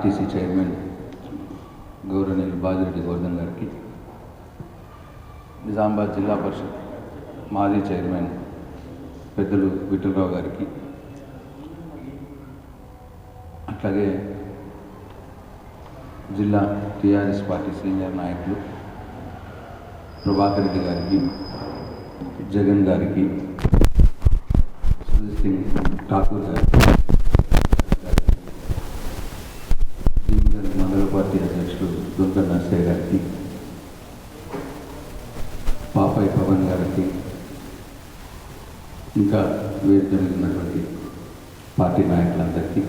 RTC chairman గౌరవనీయులు బాజిరెడ్డి గోవర్ధన్ గారికి, నిజామాబాద్ జిల్లా పరిషత్ మాజీ చైర్మన్ పెద్దలు విఠలరావు గారికి, అట్లాగే జిల్లా టీఆర్ఎస్ పార్టీ సీనియర్ నాయకులు ప్రభాకర్ రెడ్డి గారికి, జగన్ గారికి, సుధీర్ సింగ్ ఠాకూర్ గారికి, మండల పార్టీ అధ్యక్షులు దుర్గా నర్సయ్య గారికి, పాపయ్య పవన్ గారికి, ఇంకా వేదిక మీద ఉన్నటువంటి పార్టీ నాయకులందరికీ,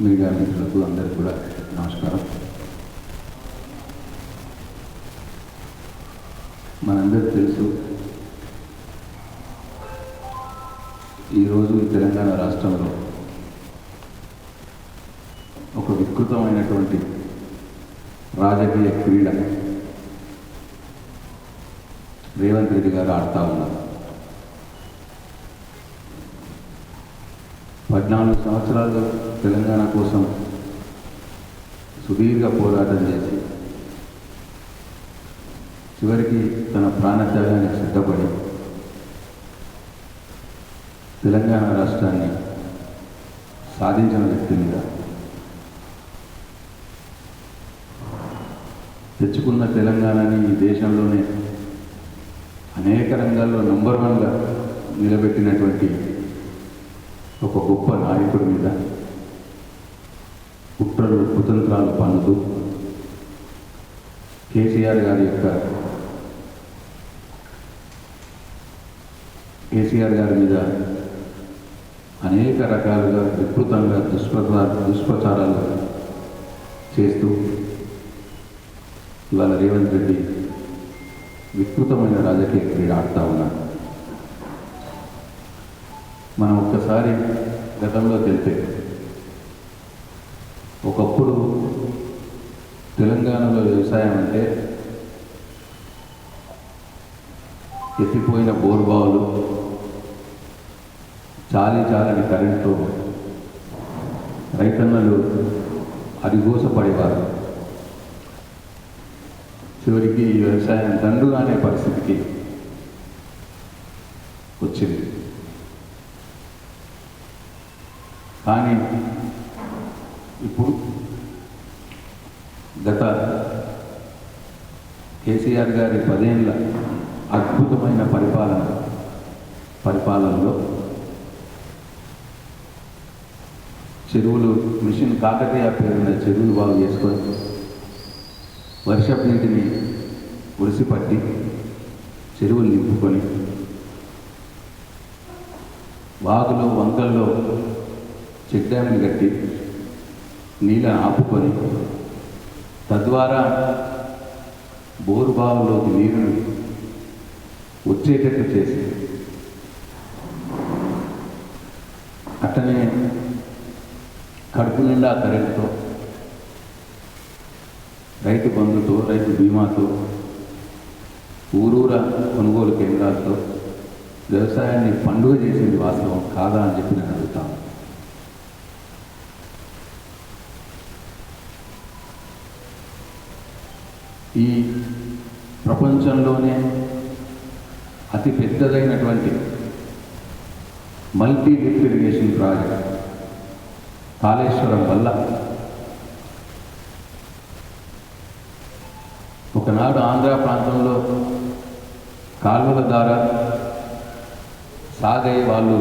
మీడియా మిత్రులకు అందరికీ కూడా నమస్కారం. మనందరికీ తెలుసు, ఈరోజు తెలంగాణ రాష్ట్రంలో ఒక వికృతమైనటువంటి రాజకీయ క్రీడ రేవంత్ రెడ్డి గారు ఆడుతూ ఉన్నారు. 14 సంవత్సరాలు తెలంగాణ కోసం సుదీర్ఘ పోరాటం చేసి చివరికి తన ప్రాణత్యాగానికి సిద్ధపడి తెలంగాణ రాష్ట్రాన్ని సాధించిన వ్యక్తి మీద తెచ్చుకున్న తెలంగాణని ఈ దేశంలోనే అనేక రంగాల్లో నంబర్ 1గా నిలబెట్టినటువంటి ఒక గొప్ప నాయకుడి మీద కుట్రలు కుతంత్రాలు పన్నుతూ కేసీఆర్ గారి మీద అనేక రకాలుగా వికృతంగా దుష్ప్రచారాలు చేస్తూ ఇవాళ రేవంత్ రెడ్డి వికృతమైన రాజకీయ క్రీడ ఆడుతూ ఉన్నారు. మనం ఒక్కసారి గతంలో తెలిపే, ఒకప్పుడు తెలంగాణలో వ్యవసాయం అంటే ఎత్తిపోయిన బోర్బావులు, చాలని కరెంటుతో రైతన్నలు అరిగోసపడేవారు. చివరికి ఈ వ్యవసాయం దండుగా అనే పరిస్థితికి వచ్చింది. కానీ ఇప్పుడు గత కేసీఆర్ గారి 10 ఏళ్ల అద్భుతమైన పరిపాలనలో చెరువులు, మిషన్ కాకతీయ పేరున్న చెరువులు బాగు చేసుకొని వర్షపు నీటిని ఒడిసిపట్టి చెరువులు నింపుకొని వాగులో వంకల్లో చెక్ డ్యామ్ని కట్టి నీళ్ళను ఆపుకొని తద్వారా బోరు బావులోకి నీరును వచ్చేటట్టు చేసి, అట్టనే కడుపు నిండా కరెంటుతో, రైతు బంధుతో, రైతు బీమాతో, ఊరూర కొనుగోలు కేంద్రాలతో వ్యవసాయాన్ని పండుగ చేసింది వాస్తవం కాదా అని చెప్పి నేను అడుగుతాను. ఈ ప్రపంచంలోనే అతి పెద్దదైనటువంటి multi lift irrigation project Kaleshwaram వల్ల ఒకనాడు ఆంధ్ర ప్రాంతంలో కాలువల ద్వారా సాగయ్యే వాళ్ళు,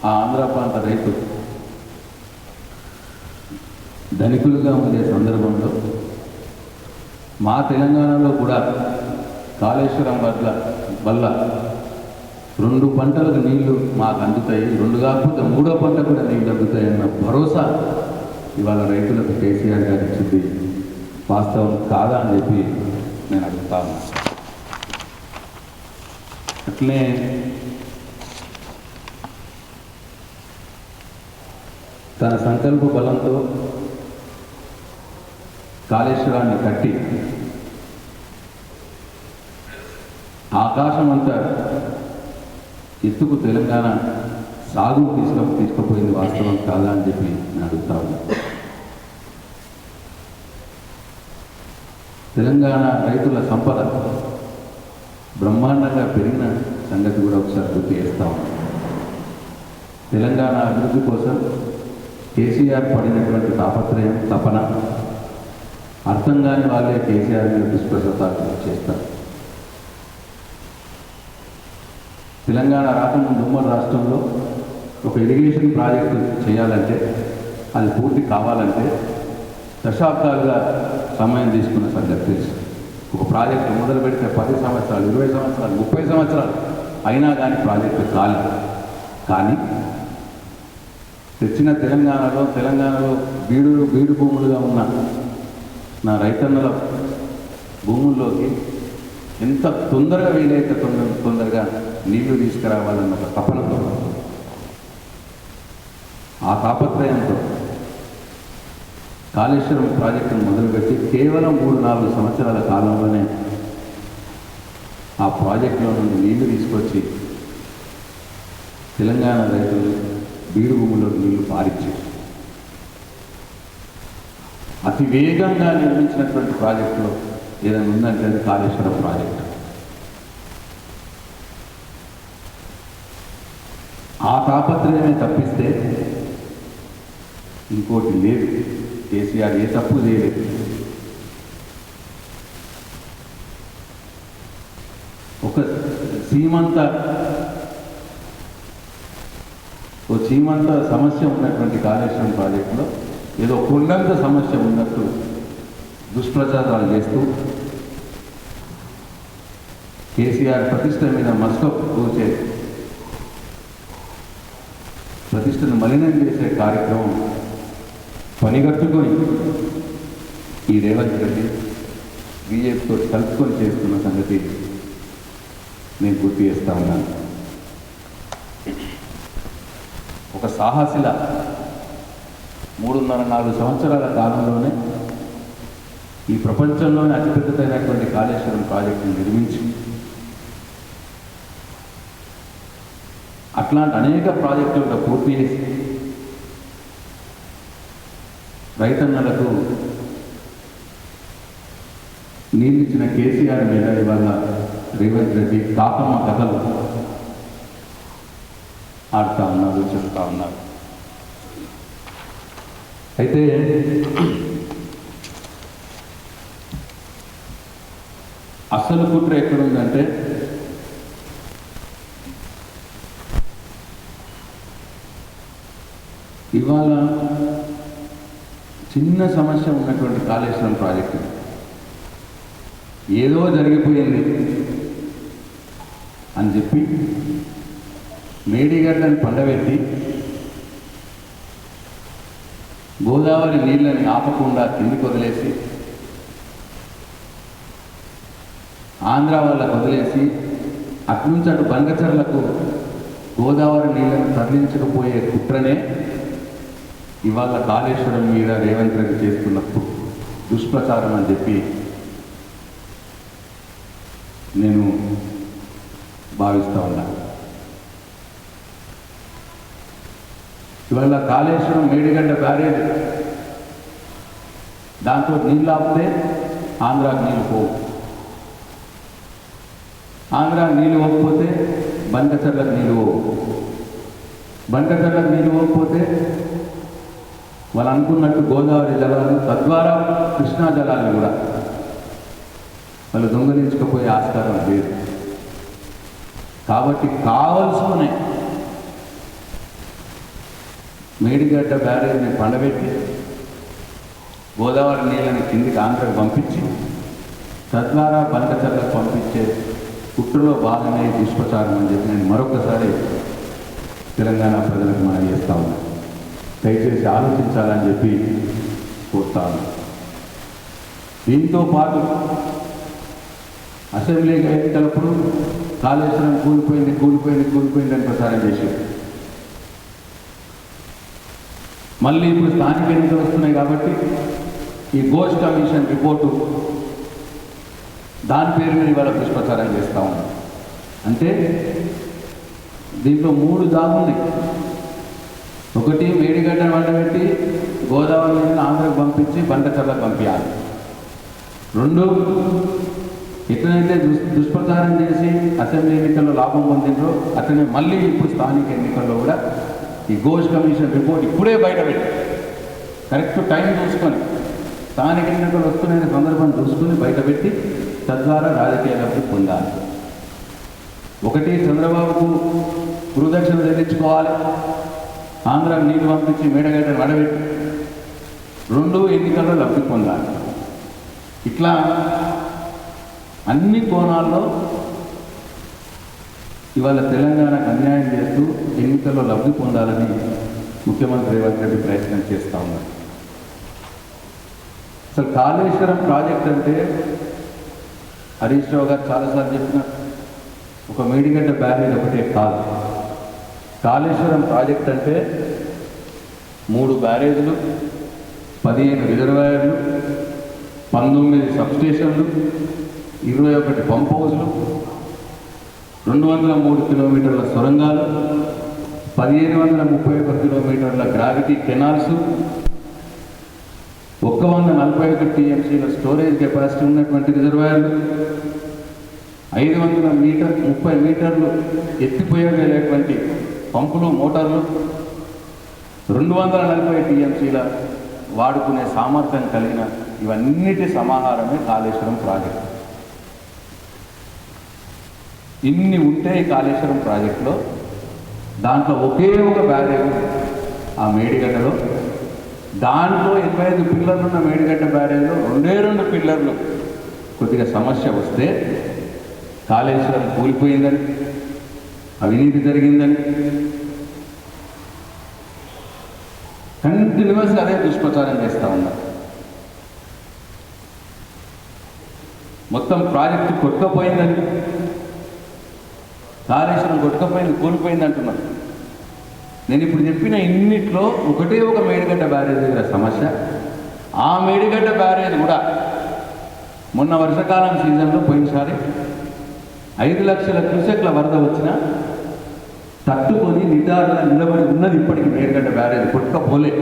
ఆ ఆంధ్ర ప్రాంత రైతు ధనికులుగా ఉండే సందర్భంలో మా తెలంగాణలో కూడా కాళేశ్వరం వల్ల 2 పంటలకు నీళ్లు మాకు అందుతాయి, 2 కాకపోతే 3వ పంట కూడా నీళ్ళు అందుతాయన్న భరోసా ఇవాళ రైతులకు కేసీఆర్ గారు ఇచ్చింది వాస్తవం కాదా అని చెప్పి నేను అడుగుతాను. అట్లనే తన సంకల్ప బలంతో కాళేశ్వరాన్ని కట్టి ఆకాశమంతా ఎత్తుకు తెలంగాణ సాగు తీసుకుపోయింది వాస్తవం కాదా అని చెప్పి నేను అడుగుతా ఉన్నాను. తెలంగాణ రైతుల సంపద బ్రహ్మాండంగా పెరిగిన సంగతి కూడా ఒకసారి గుర్తు చేస్తా ఉన్నాను. తెలంగాణ అభివృద్ధి కోసం కేసీఆర్ పడినటువంటి తాపత్రయం, తపన అర్థం కాని వాళ్ళే కేసీఆర్ మీద దుష్ప్రచారాలు చేస్తారు. తెలంగాణ రాకముందు ఉమ్మడి రాష్ట్రంలో ఒక ఇరిగేషన్ ప్రాజెక్టు చేయాలంటే, అది పూర్తి కావాలంటే దశాబ్దాలుగా సమయం తీసుకున్న సంగతి తెలుసు. ఒక ప్రాజెక్టు మొదలు పెడితే 10 సంవత్సరాలు, 20 సంవత్సరాలు, 30 సంవత్సరాలు అయినా కానీ ప్రాజెక్టు కాలేదు. కానీ తెచ్చిన తెలంగాణలో బీడు భూములుగా ఉన్న నా రైతన్నల భూముల్లోకి ఎంత తొందరగా వీలైతే తొందరగా నీళ్లు తీసుకురావాలన్న ఒక తపనతో, ఆ తాపత్రయంతో కాళేశ్వరం ప్రాజెక్టును మొదలుపెట్టి కేవలం 3-4 సంవత్సరాల కాలంలోనే ఆ ప్రాజెక్టులో నుండి నీళ్లు తీసుకొచ్చి తెలంగాణ రైతులు బీడు భూముల్లో నీళ్లు పారించారు. అతి వేగంగా నిర్మించినటువంటి ప్రాజెక్టులో ఏదైనా ఉందంటే అది కాళేశ్వరం ప్రాజెక్టు. ఆ తాపత్రయమే తప్పిస్తే ఇంకోటి లేదు. కేసీఆర్ ఏ తప్పు చేయలేదు. ఒక చీమంత సమస్య ఉన్నటువంటి కాళేశ్వరం ప్రాజెక్టులో ఏదో కొండంత సమస్య ఉన్నట్టు దుష్ప్రచారాలు చేస్తూ కేసీఆర్ ప్రతిష్ట మీద మస్క కూర్చే, ప్రతిష్టను మలినం చేసే కార్యక్రమం పనిగట్టుకొని ఈ రేవంత్ రెడ్డి బీజేపీతో కలుపుకొని చేస్తున్న సంగతి నేను గుర్తు చేస్తా ఉన్నాను. ఒక సాహసిల 3.5-4 సంవత్సరాల కాలంలోనే ఈ ప్రపంచంలోనే అతిపెద్దదైనటువంటి కాళేశ్వరం ప్రాజెక్టును నిర్మించి అట్లాంటి అనేక ప్రాజెక్టులు పూర్తి చేసి రైతన్నలకు నీళ్ళిచ్చిన కేసీఆర్ మీద ఇవాళ రేవంత్ రెడ్డి కాకమ్మ కథలు ఆడుతూ ఉన్నారు, చెప్తా ఉన్నారు. అయితే అసలు కుట్ర ఎక్కడుందంటే ఇవాళ చిన్న సమస్య ఉన్నటువంటి కాళేశ్వరం ప్రాజెక్టు ఏదో జరిగిపోయింది అని చెప్పి మేడిగడ్డని పండబెట్టి గోదావరి నీళ్ళని ఆపకుండా కిందికి వదిలేసి ఆంధ్ర వాళ్ళకు వదిలేసి అట్నుంచి అటు బంగచర్లకు గోదావరి నీళ్ళను తరలించకపోయే కుట్రనే ఇవాళ కాళేశ్వరం మీద రేవంత్ రెడ్డి చేస్తున్నప్పుడు దుష్ప్రచారం అని చెప్పి నేను భావిస్తూ ఉన్నా. ఇవాళ కాళేశ్వరం మేడిగడ్డ బ్యారేజ్ దాంతో నీళ్ళు ఆపితే ఆంధ్రాకు నీళ్ళు పోవు, ఆంధ్రాకు నీళ్ళు పోకపోతే బంకచర్లకు నీళ్ళు పోవు, బంకచర్లకు నీళ్ళు పోకపోతే వాళ్ళు అనుకున్నట్టు గోదావరి జలాలు తద్వారా కృష్ణా జలాలు కూడా వాళ్ళు దొంగలించకపోయే ఆస్కారం లేదు. కాబట్టి కావలసుకునే మేడిగడ్డ బ్యారేజ్ని పండబెట్టి గోదావరి నీళ్ళని కిందికి ఆంధ్రకు పంపించి తద్వారా బంకచర్లకు పంపించే కుట్రలో భాగమే దుష్ప్రచారం అని చెప్పి నేను మరొకసారి తెలంగాణ ప్రజలకు మనం చేస్తా ఉన్నాను. దయచేసి ఆలోచించాలని చెప్పి కోరుతాను. దీంతో పాటు అసెంబ్లీ ఎన్నికలప్పుడు కాళేశ్వరం కూలిపోయింది అని ప్రచారం చేశారు. మళ్ళీ ఇప్పుడు స్థానిక ఎన్నికలు వస్తున్నాయి కాబట్టి ఈ ఘోష్ కమిషన్ రిపోర్టు దాని పేరు మీద ఇవాళ దుష్ప్రచారం చేస్తూ ఉన్నాం. అంటే దీంట్లో 3 దాగున్నాయి. ఒకటి మేడిగడ్డను వండబెట్టి గోదావరి నీళ్ళని ఆంధ్రకు పంపించి బంటచర్లకు పంపించాలి. 2 ఎట్లనైతే దుష్ప్రచారం చేసి అసెంబ్లీ ఎన్నికల్లో లాభం పొందిండ్రో అట్లనే మళ్ళీ ఇప్పుడు స్థానిక ఎన్నికల్లో కూడా ఈ ఘోష్ కమిషన్ రిపోర్ట్ ఇప్పుడే బయటపెట్టి కరెక్ట్ టైం చూసుకొని స్థానిక ఎన్నికలు వస్తున్న సందర్భం చూసుకొని బయటపెట్టి తద్వారా రాజకీయ లబ్ధి పొందాలి. ఒకటి చంద్రబాబుకు గురుదక్షిణ చెల్లించుకోవాలి, ఆంధ్రాకు నీళ్లు పంపించి మేడగడ్డను వడబెట్టి. 2 ఎన్నికల్లో లబ్ధి పొందాలి. ఇట్లా అన్ని కోణాల్లో ఇవాళ తెలంగాణకు అన్యాయం చేస్తూ ఎన్నికల్లో లబ్ధి పొందాలని ముఖ్యమంత్రి రేవంత్ రెడ్డి ప్రయత్నం చేస్తూ ఉన్నారు. అసలు కాళేశ్వరం ప్రాజెక్ట్ అంటే హరీష్ రావు గారు చాలాసార్లు చెప్పిన ఒక మేడిగడ్డ బ్యారేజ్ ఒకటే కాదు. కాళేశ్వరం ప్రాజెక్ట్ అంటే 3 బ్యారేజ్లు, 15 రిజర్వాయర్లు, 19 సబ్స్టేషన్లు, 21 పంప్ హౌస్లు, 203 కిలోమీటర్ల సొరంగాలు, 1531 కిలోమీటర్ల గ్రావిటీ కెనాల్స్, 141 టీఎంసీల స్టోరేజ్ కెపాసిటీ ఉన్నటువంటి రిజర్వాయర్లు, 530 మీటర్లు ఎత్తిపోయగలిగేటువంటి పంపులు, మోటార్లు, 240 టీఎంసీల వాడుకునే సామర్థ్యం కలిగిన ఇవన్నిటి సమాహారమే కాళేశ్వరం ప్రాజెక్టు. ఇన్ని ఉంటే ఈ కాళేశ్వరం ప్రాజెక్టులో దాంట్లో ఒకే ఒక బ్యారేజ్ ఆ మేడిగడ్డలో, దాంట్లో 25 పిల్లర్లు ఉన్న మేడిగడ్డ బ్యారేజ్లో 2 పిల్లర్లు కొద్దిగా సమస్య వస్తే కాళేశ్వరం కూలిపోయిందని, అవినీతి జరిగిందని కంటిన్యూస్గా అదే దుష్ప్రచారం చేస్తూ ఉన్నారు. మొత్తం ప్రాజెక్టు కొట్టుకపోయిందని, కాళేశ్వరం కొట్టుకపోయింది, కూలిపోయింది అంటున్నారు. నేను ఇప్పుడు చెప్పిన ఇన్నిట్లో ఒకటే ఒక మేడిగడ్డ బ్యారేజ్ దగ్గర సమస్య. ఆ మేడిగడ్డ బ్యారేజ్ కూడా మొన్న వర్షాకాలం సీజన్లో పోయినసారి 5 లక్షల క్యూసెక్ల వరద వచ్చినా తట్టుకొని నిటారుగా నిలబడి ఉన్నది. ఇప్పటికీ మేడిగడ్డ బ్యారేజ్ కొట్టుకపోలే.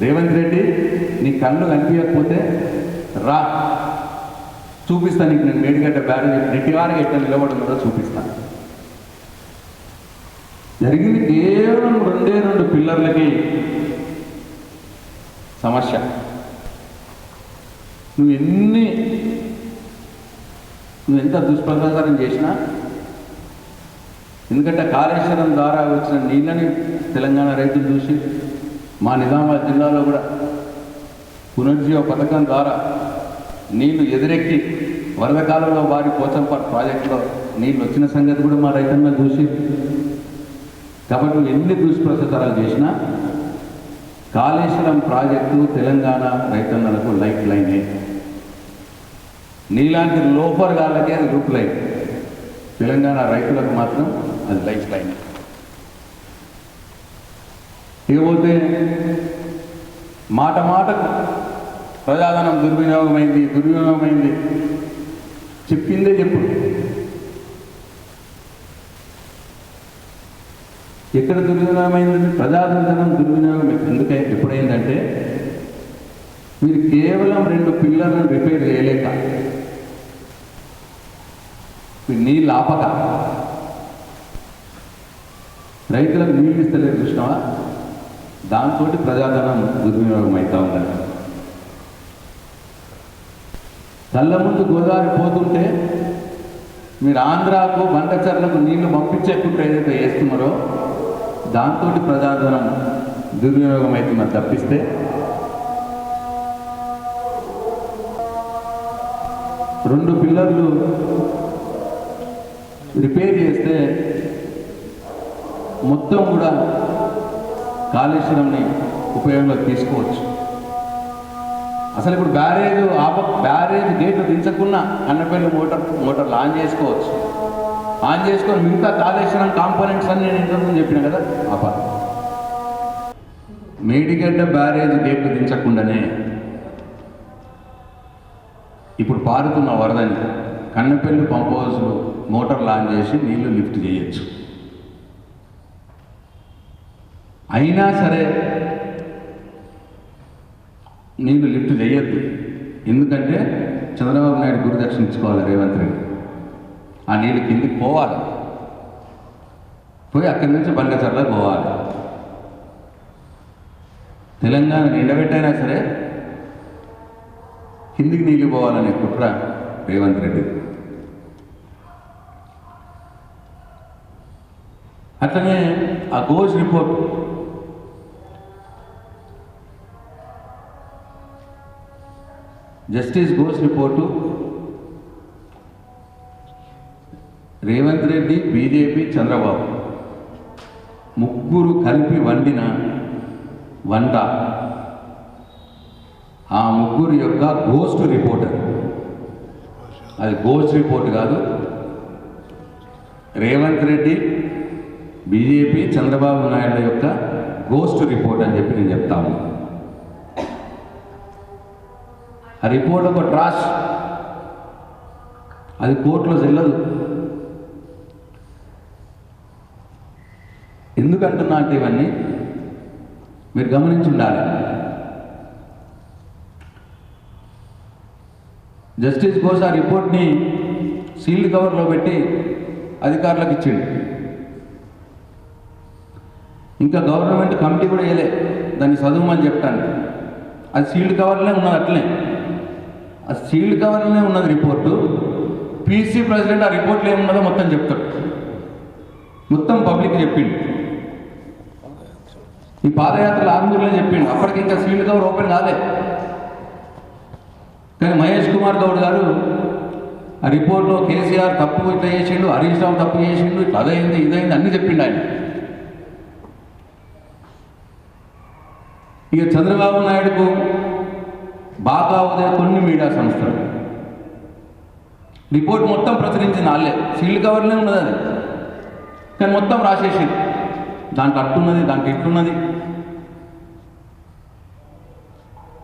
రేవంత్ రెడ్డి, నీ కళ్ళు కనిపించకపోతే రా, చూపిస్తాను నీకు. నేను మేడిగడ్డ బ్యారేజ్ నెట్టివారికి ఎట్లా నిలబడి ఉన్నదో చూపిస్తాను. జరిగింది కేవలం 2 పిల్లర్లకి సమస్య. నువ్వు ఎంత దుష్ప్రచారం చేసినా, ఎందుకంటే కాళేశ్వరం ద్వారా వచ్చిన నీళ్ళని తెలంగాణ రైతులు చూసి, మా నిజామాబాద్ జిల్లాలో కూడా పునర్జీవ పథకం ద్వారా నీళ్లు ఎదురెక్కి వరద కాలంలో వారి పోచంపాటు ప్రాజెక్టులో నీళ్ళు వచ్చిన సంగతి కూడా మా రైతన్న చూసి. కాబట్టి ఎన్ని దుష్ప్రచారాలు చేసినా కాళేశ్వరం ప్రాజెక్టు తెలంగాణ రైతన్నలకు లైఫ్ లైనే. నీలాంటి లోఫర్ గాళ్ళకి అది రూప్ లైన్, తెలంగాణ రైతులకు మాత్రం అది లైఫ్ లైన్. ఇకపోతే మాట మాటకు ప్రజాధనం దుర్వినియోగమైంది చెప్పిందే చెప్పుడు. ఎక్కడ దుర్వినియోగమైందంటే ప్రజాధనం దుర్వినియోగం ఎప్పుడైందంటే, మీరు కేవలం 2 పిల్లర్లను రిపేర్ చేయలేక, మీరు నీళ్ళు ఆపక రైతులకు నీళ్ళు ఇస్తలేదు చూసినావా, దాంతో ప్రజాధనం దుర్వినియోగం అవుతూ ఉందండి. కళ్ళ ముందు గోదావరి పోతుంటే మీరు ఆంధ్రాకు బంటచర్లకు నీళ్లు పంపించేకుంటే ఏదైతే వేస్తున్నారో దాంతో ప్రజాధనం దుర్వినియోగం అవుతుందని తప్పిస్తే, రెండు పిల్లర్లు రిపేర్ చేస్తే మొత్తం కూడా కాళేశ్వరంని ఉపయోగంలోకి తీసుకోవచ్చు. అసలు ఇప్పుడు బ్యారేజ్ గేట్లు దించకున్నా అన్నపల్లి మోటార్లు ఆన్ చేసుకోవచ్చు. ఆన్ చేసుకొని మిగతా కాళేశ్వరం కాంపోనెంట్స్ అన్ని నేను ఇంతకుముందు చెప్పిన కదా ఆపాలి. మేడిగడ్డ బ్యారేజ్ గేట్లు దించకుండానే ఇప్పుడు పారుతున్న వరదని కన్నెపల్లి పంప్ హౌస్లో మోటార్ లాంచ్ చేసి నీళ్లు లిఫ్ట్ చేయొచ్చు. అయినా సరే నీళ్లు లిఫ్ట్ చేయొద్దు. ఎందుకంటే చంద్రబాబు నాయుడు గురుదక్షిణ ఇచ్చుకోవాలి రేవంత్ రెడ్డి. ఆ నీళ్ళు కిందికి పోవాలి, పోయి అక్కడి నుంచి బండచర్ల పోవాలి. తెలంగాణ నిండబెట్టైనా సరే కిందికి నీళ్ళు పోవాలనే కుట్ర రేవంత్ రెడ్డి. అట్లనే ఆ Ghosh report justice Ghosh report Revanth Reddy, BJP, Chandrababu ముగ్గురు కలిపి వండిన వంట. ఆ ముగ్గురు యొక్క గోస్ట్ రిపోర్ట్. అది గోస్ట్ రిపోర్ట్ కాదు. రేవంత్ రెడ్డి, బీజేపీ, చంద్రబాబు నాయుడు యొక్క గోస్ట్ రిపోర్ట్ అని చెప్పి నేను చెప్తాను. ఆ రిపోర్ట్ ఒక ట్రాష్, అది కోర్టులో చెల్లదు. ఎందుకంటున్నా అంటే ఇవన్నీ మీరు గమనించి ఉండాలి. జస్టిస్ ఘోష్ ఆ రిపోర్ట్ని సీల్డ్ కవర్లో పెట్టి అధికారులకు ఇచ్చిండు. ఇంకా గవర్నమెంట్ కమిటీ కూడా వేయలే దాన్ని చదువుమని చెప్తాను. అది సీల్డ్ కవర్లోనే ఉన్నది. అట్లనే ఆ సీల్డ్ కవర్లోనే ఉన్నది రిపోర్టు. పీసీ ప్రెసిడెంట్ ఆ రిపోర్ట్లో ఏమున్నదో మొత్తం చెప్తాడు, మొత్తం పబ్లిక్ చెప్పిండు. ఈ పాదయాత్రలు ఆందోళన చెప్పిండు. అప్పటికి ఇంకా సీల్డ్ కవర్ ఓపెన్ కాలే. కానీ మహేష్ కుమార్ గౌడ్ గారు ఆ రిపోర్ట్లో కేసీఆర్ తప్పు ఇట్లా చేసిండు, హరీష్ రావు తప్పు చేసిండు, ఇట్లా అదైంది ఇదైంది అన్నీ చెప్పిండు ఆయన. ఇక చంద్రబాబు నాయుడుకు బాగా ఉదయ కొన్ని మీడియా సంస్థలు రిపోర్ట్ మొత్తం ప్రచురించింది వాళ్ళే. సీల్డ్ కవర్లే ఉన్నది అది, కానీ మొత్తం రాసేసింది. దాంట్లో అట్టున్నది, దాంట్లో ఇట్లున్నది.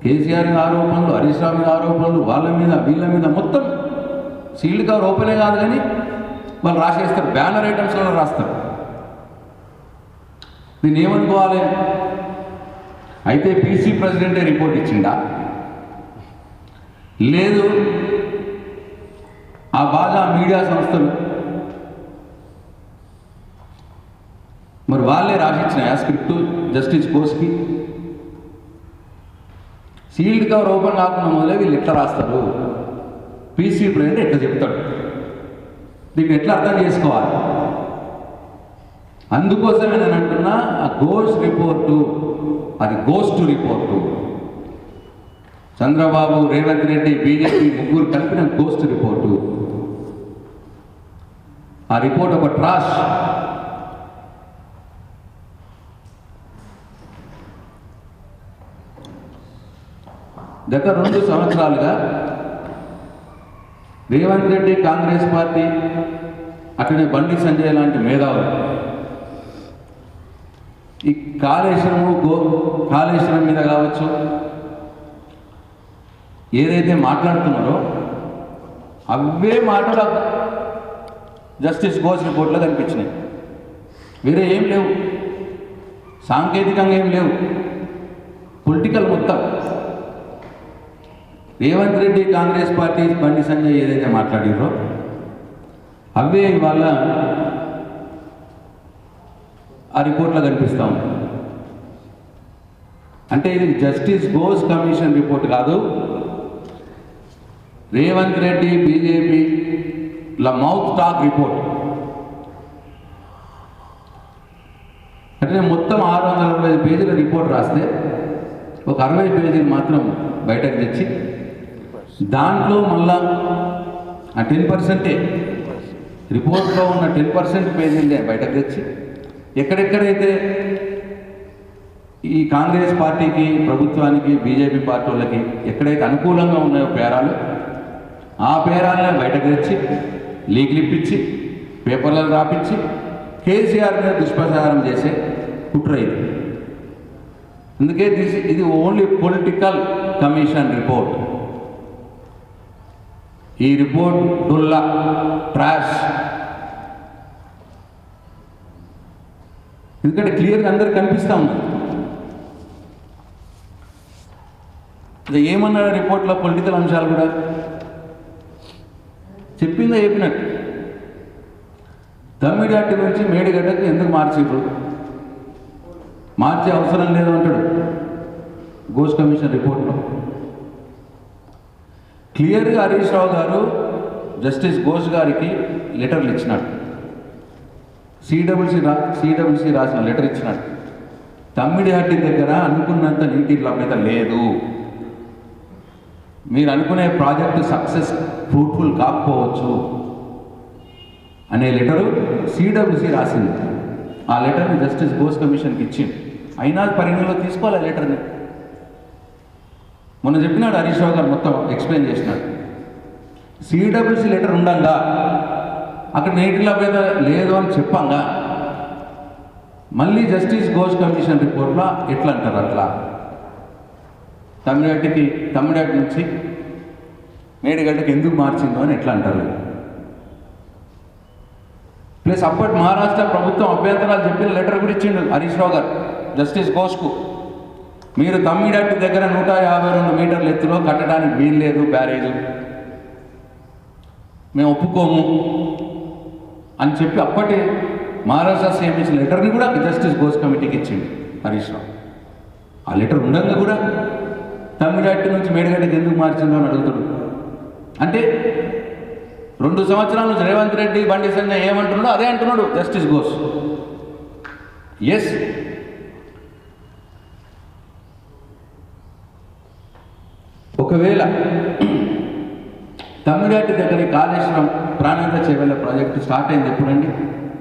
కేసీఆర్ మీద ఆరోపణలు, హరీష్ రావు మీద ఆరోపణలు, వాళ్ళ మీద వీళ్ళ మీద మొత్తం సీల్డ్ కవర్ ఓపెనే కాదు కానీ వాళ్ళు రాసేస్తారు. బ్యానర్ ఐటమ్స్లో రాస్తారు. దీన్ని ఏమనుకోవాలి? అయితే పీసీ ప్రెసిడెంటే రిపోర్ట్ ఇచ్చిండా? లేదు, ఆ బాగా మీడియా సంస్థలు మరి వాళ్ళే రాసిచ్చిన స్క్రిప్ట్ జస్టిస్ ఘోష్కి. సీల్డ్ కవర్ ఓపెన్ కాకుండా మొదలే వీళ్ళు ఎట్లా రాస్తారు? పీసీ ప్రెసిడెంట్ ఎట్లా చెప్తాడు? దీన్ని ఎట్లా అర్థం చేసుకోవాలి? అందుకోసమే నేను అంటున్నా, ఆ ఘోష్ రిపోర్టు అది ghost report. Chandrababu, Revanth Reddy, BJP ముగ్గురు కలిపిన గోస్ట్ రిపోర్టు. ఆ రిపోర్ట్ ఒక ట్రాష్. గత 2 సంవత్సరాలుగా రేవంత్ రెడ్డి, కాంగ్రెస్ పార్టీ, అక్కడే బండి సంజయ్ లాంటి మేధావులు ఈ కాళేశ్వరం మీద కావచ్చు ఏదైతే మాట్లాడుతున్నారో అవే మాటలు జస్టిస్ ఘోష్ రిపోర్ట్లో కనిపించినాయి. వేరే ఏం లేవు, సాంకేతికంగా ఏం లేవు, పొలిటికల్ మొత్తం. రేవంత్ రెడ్డి, కాంగ్రెస్ పార్టీ, బండి సంజయ్ ఏదైతే మాట్లాడారో అవే ఇవాళ ఆ రిపోర్ట్లో కనిపిస్తూ ఉంది. అంటే ఇది జస్టిస్ ఘోష్ కమిషన్ రిపోర్ట్ కాదు, Revanth Reddy, BJP mouth talk report. అంటే మొత్తం 625 పేజీల రిపోర్ట్ రాస్తే ఒక 60 పేజీలు మాత్రం బయటకు తెచ్చి దాంట్లో మళ్ళా ఆ 10% రిపోర్ట్లో ఉన్న 10% పేజీలే బయటకు తెచ్చి ఎక్కడెక్కడైతే ఈ కాంగ్రెస్ పార్టీకి, ప్రభుత్వానికి, బీజేపీ పార్టీ వాళ్ళకి ఎక్కడైతే అనుకూలంగా ఉన్నాయో పేరాలు, ఆ పేరాలనే బయటకు తెచ్చి లీక్లు ఇప్పించి పేపర్లను రాపించి కేసీఆర్ మీద దుష్ప్రచారం చేసే కుట్ర ఇది. అందుకే ఇది ఓన్లీ పొలిటికల్ కమిషన్ రిపోర్ట్. ఈ రిపోర్ట్ డుల్లా ట్రాష్. ఎందుకంటే క్లియర్గా అందరికి కనిపిస్తూ ఉంది. అది ఏమన్నాడు రిపోర్ట్లో పొలిటికల్ అంశాలు కూడా చెప్పిందో చెప్పినట్టు. తమ్మిడిహట్టి నుంచి మేడిగడ్డకు ఎందుకు మార్చిర్రు, మార్చే అవసరం లేదు అంటాడు ఘోష్ కమిషన్ రిపోర్ట్లో. క్లియర్గా హరీష్ రావు గారు జస్టిస్ ఘోష్ గారికి లెటర్లు ఇచ్చినాడు, సిడబ్ల్యూసి రాసిన లెటర్ ఇచ్చినాడు. తమ్మిడిహట్టి దగ్గర అనుకున్నంత నీటి లభ్యత లేదు, మీరు అనుకునే ప్రాజెక్టు సక్సెస్ ఫ్రూట్ఫుల్ కాకపోవచ్చు అనే లెటరు సిడబ్ల్యూసి రాసింది. ఆ లెటర్ని జస్టిస్ ఘోష్ కమిషన్కి ఇచ్చింది. అయినా పరిగణలో తీసుకోవాలి ఆ లెటర్ని. మొన్న చెప్పినాడు హరీష్ రావు గారు, మొత్తం ఎక్స్ప్లెయిన్ చేసినాడు. సిడబ్ల్యూసి లెటర్ ఉండంగా అక్కడ నీటి లభ్యత లేదు అని చెప్పంగా మళ్ళీ జస్టిస్ ఘోష్ కమిషన్ రిపోర్ట్లో ఎట్లా అంటారు అట్లా తమ్మిడిహట్టి నుంచి మేడిగడ్డకి ఎందుకు మార్చిందో అని ఎట్లా అంటారు. ప్లస్ అప్పటి మహారాష్ట్ర ప్రభుత్వం అభ్యంతరాలు చెప్పిన లెటర్ కూడా ఇచ్చిండు హరీష్ రావు గారు జస్టిస్ ఘోష్కు. మీరు తమ్మిడిహట్టి దగ్గర 152 మీటర్ల ఎత్తులో కట్టడానికి వీల్లేదు బ్యారేజు, మేము ఒప్పుకోము అని చెప్పి అప్పటి మహారాష్ట్ర సీఎం ఇచ్చిన లెటర్ని కూడా జస్టిస్ ఘోష్ కమిటీకి ఇచ్చిండు హరీష్ రావు. ఆ లెటర్ ఉండగా కూడా తమ్మిడిహట్టి నుంచి మేడిగడ్డకి ఎందుకు మార్చిందో అని అడుగుతాడు. అంటే 2 సంవత్సరాల నుంచి రేవంత్ రెడ్డి, బండి సంజయ్ ఏమంటున్నాడో అదే అంటున్నాడు జస్టిస్ ఘోష్. ఎస్, ఒకవేళ తమ్మిడిహట్టి దగ్గర కాళేశ్వరం ప్రాణాంత చేవెళ్ళ ప్రాజెక్టు స్టార్ట్ అయింది ఎప్పుడండి?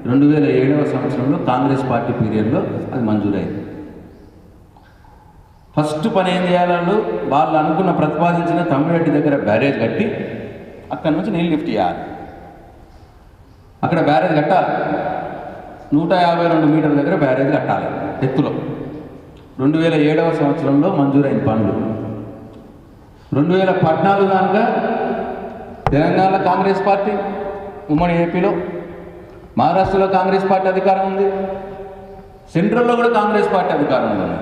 2007వ సంవత్సరంలో కాంగ్రెస్ పార్టీ పీరియడ్లో అది మంజూరైంది. ఫస్ట్ పని ఏం చేయాలంటూ వాళ్ళు అనుకున్న ప్రతిపాదించిన తమ్మిడిహట్టి దగ్గర బ్యారేజ్ కట్టి అక్కడి నుంచి నీళ్ళు లిఫ్ట్ చేయాలి. అక్కడ బ్యారేజ్ కట్టాలి, 152 మీటర్ల దగ్గర బ్యారేజ్ కట్టాలి ఎత్తులో. 2007వ సంవత్సరంలో మంజూరైన పనులు. 2014 కనుక తెలంగాణలో కాంగ్రెస్ పార్టీ, ఉమ్మడి ఏపీలో, మహారాష్ట్రలో కాంగ్రెస్ పార్టీ అధికారం ఉంది, సెంట్రల్లో కూడా కాంగ్రెస్ పార్టీ అధికారంలో ఉంది.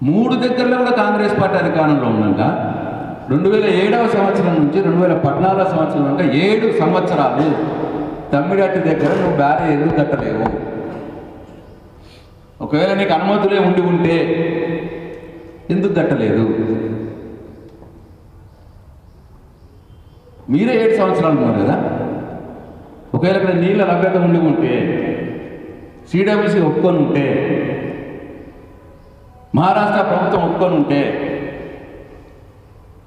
3 దగ్గరలో కూడా కాంగ్రెస్ పార్టీ అధికారంలో ఉన్నాక 2007వ సంవత్సరం నుంచి 2014వ సంవత్సరం దాకా 7 సంవత్సరాలు తమ్మిడిహట్టి దగ్గర నువ్వు బ్యారేజ్ ఎందుకు కట్టలేవు? ఒకవేళ నీకు అనుమతులే ఉంటే ఎందుకు కట్టలేదు? మీరే 7 సంవత్సరాలు ఉన్నారు కదా. ఒకవేళ ఇక్కడ నీళ్ళ లభ్యత ఉంటే, సిడబ్ల్యూసి ఒప్పుకొని ఉంటే, మహారాష్ట్ర ప్రభుత్వం ఒప్పుకొని ఉంటే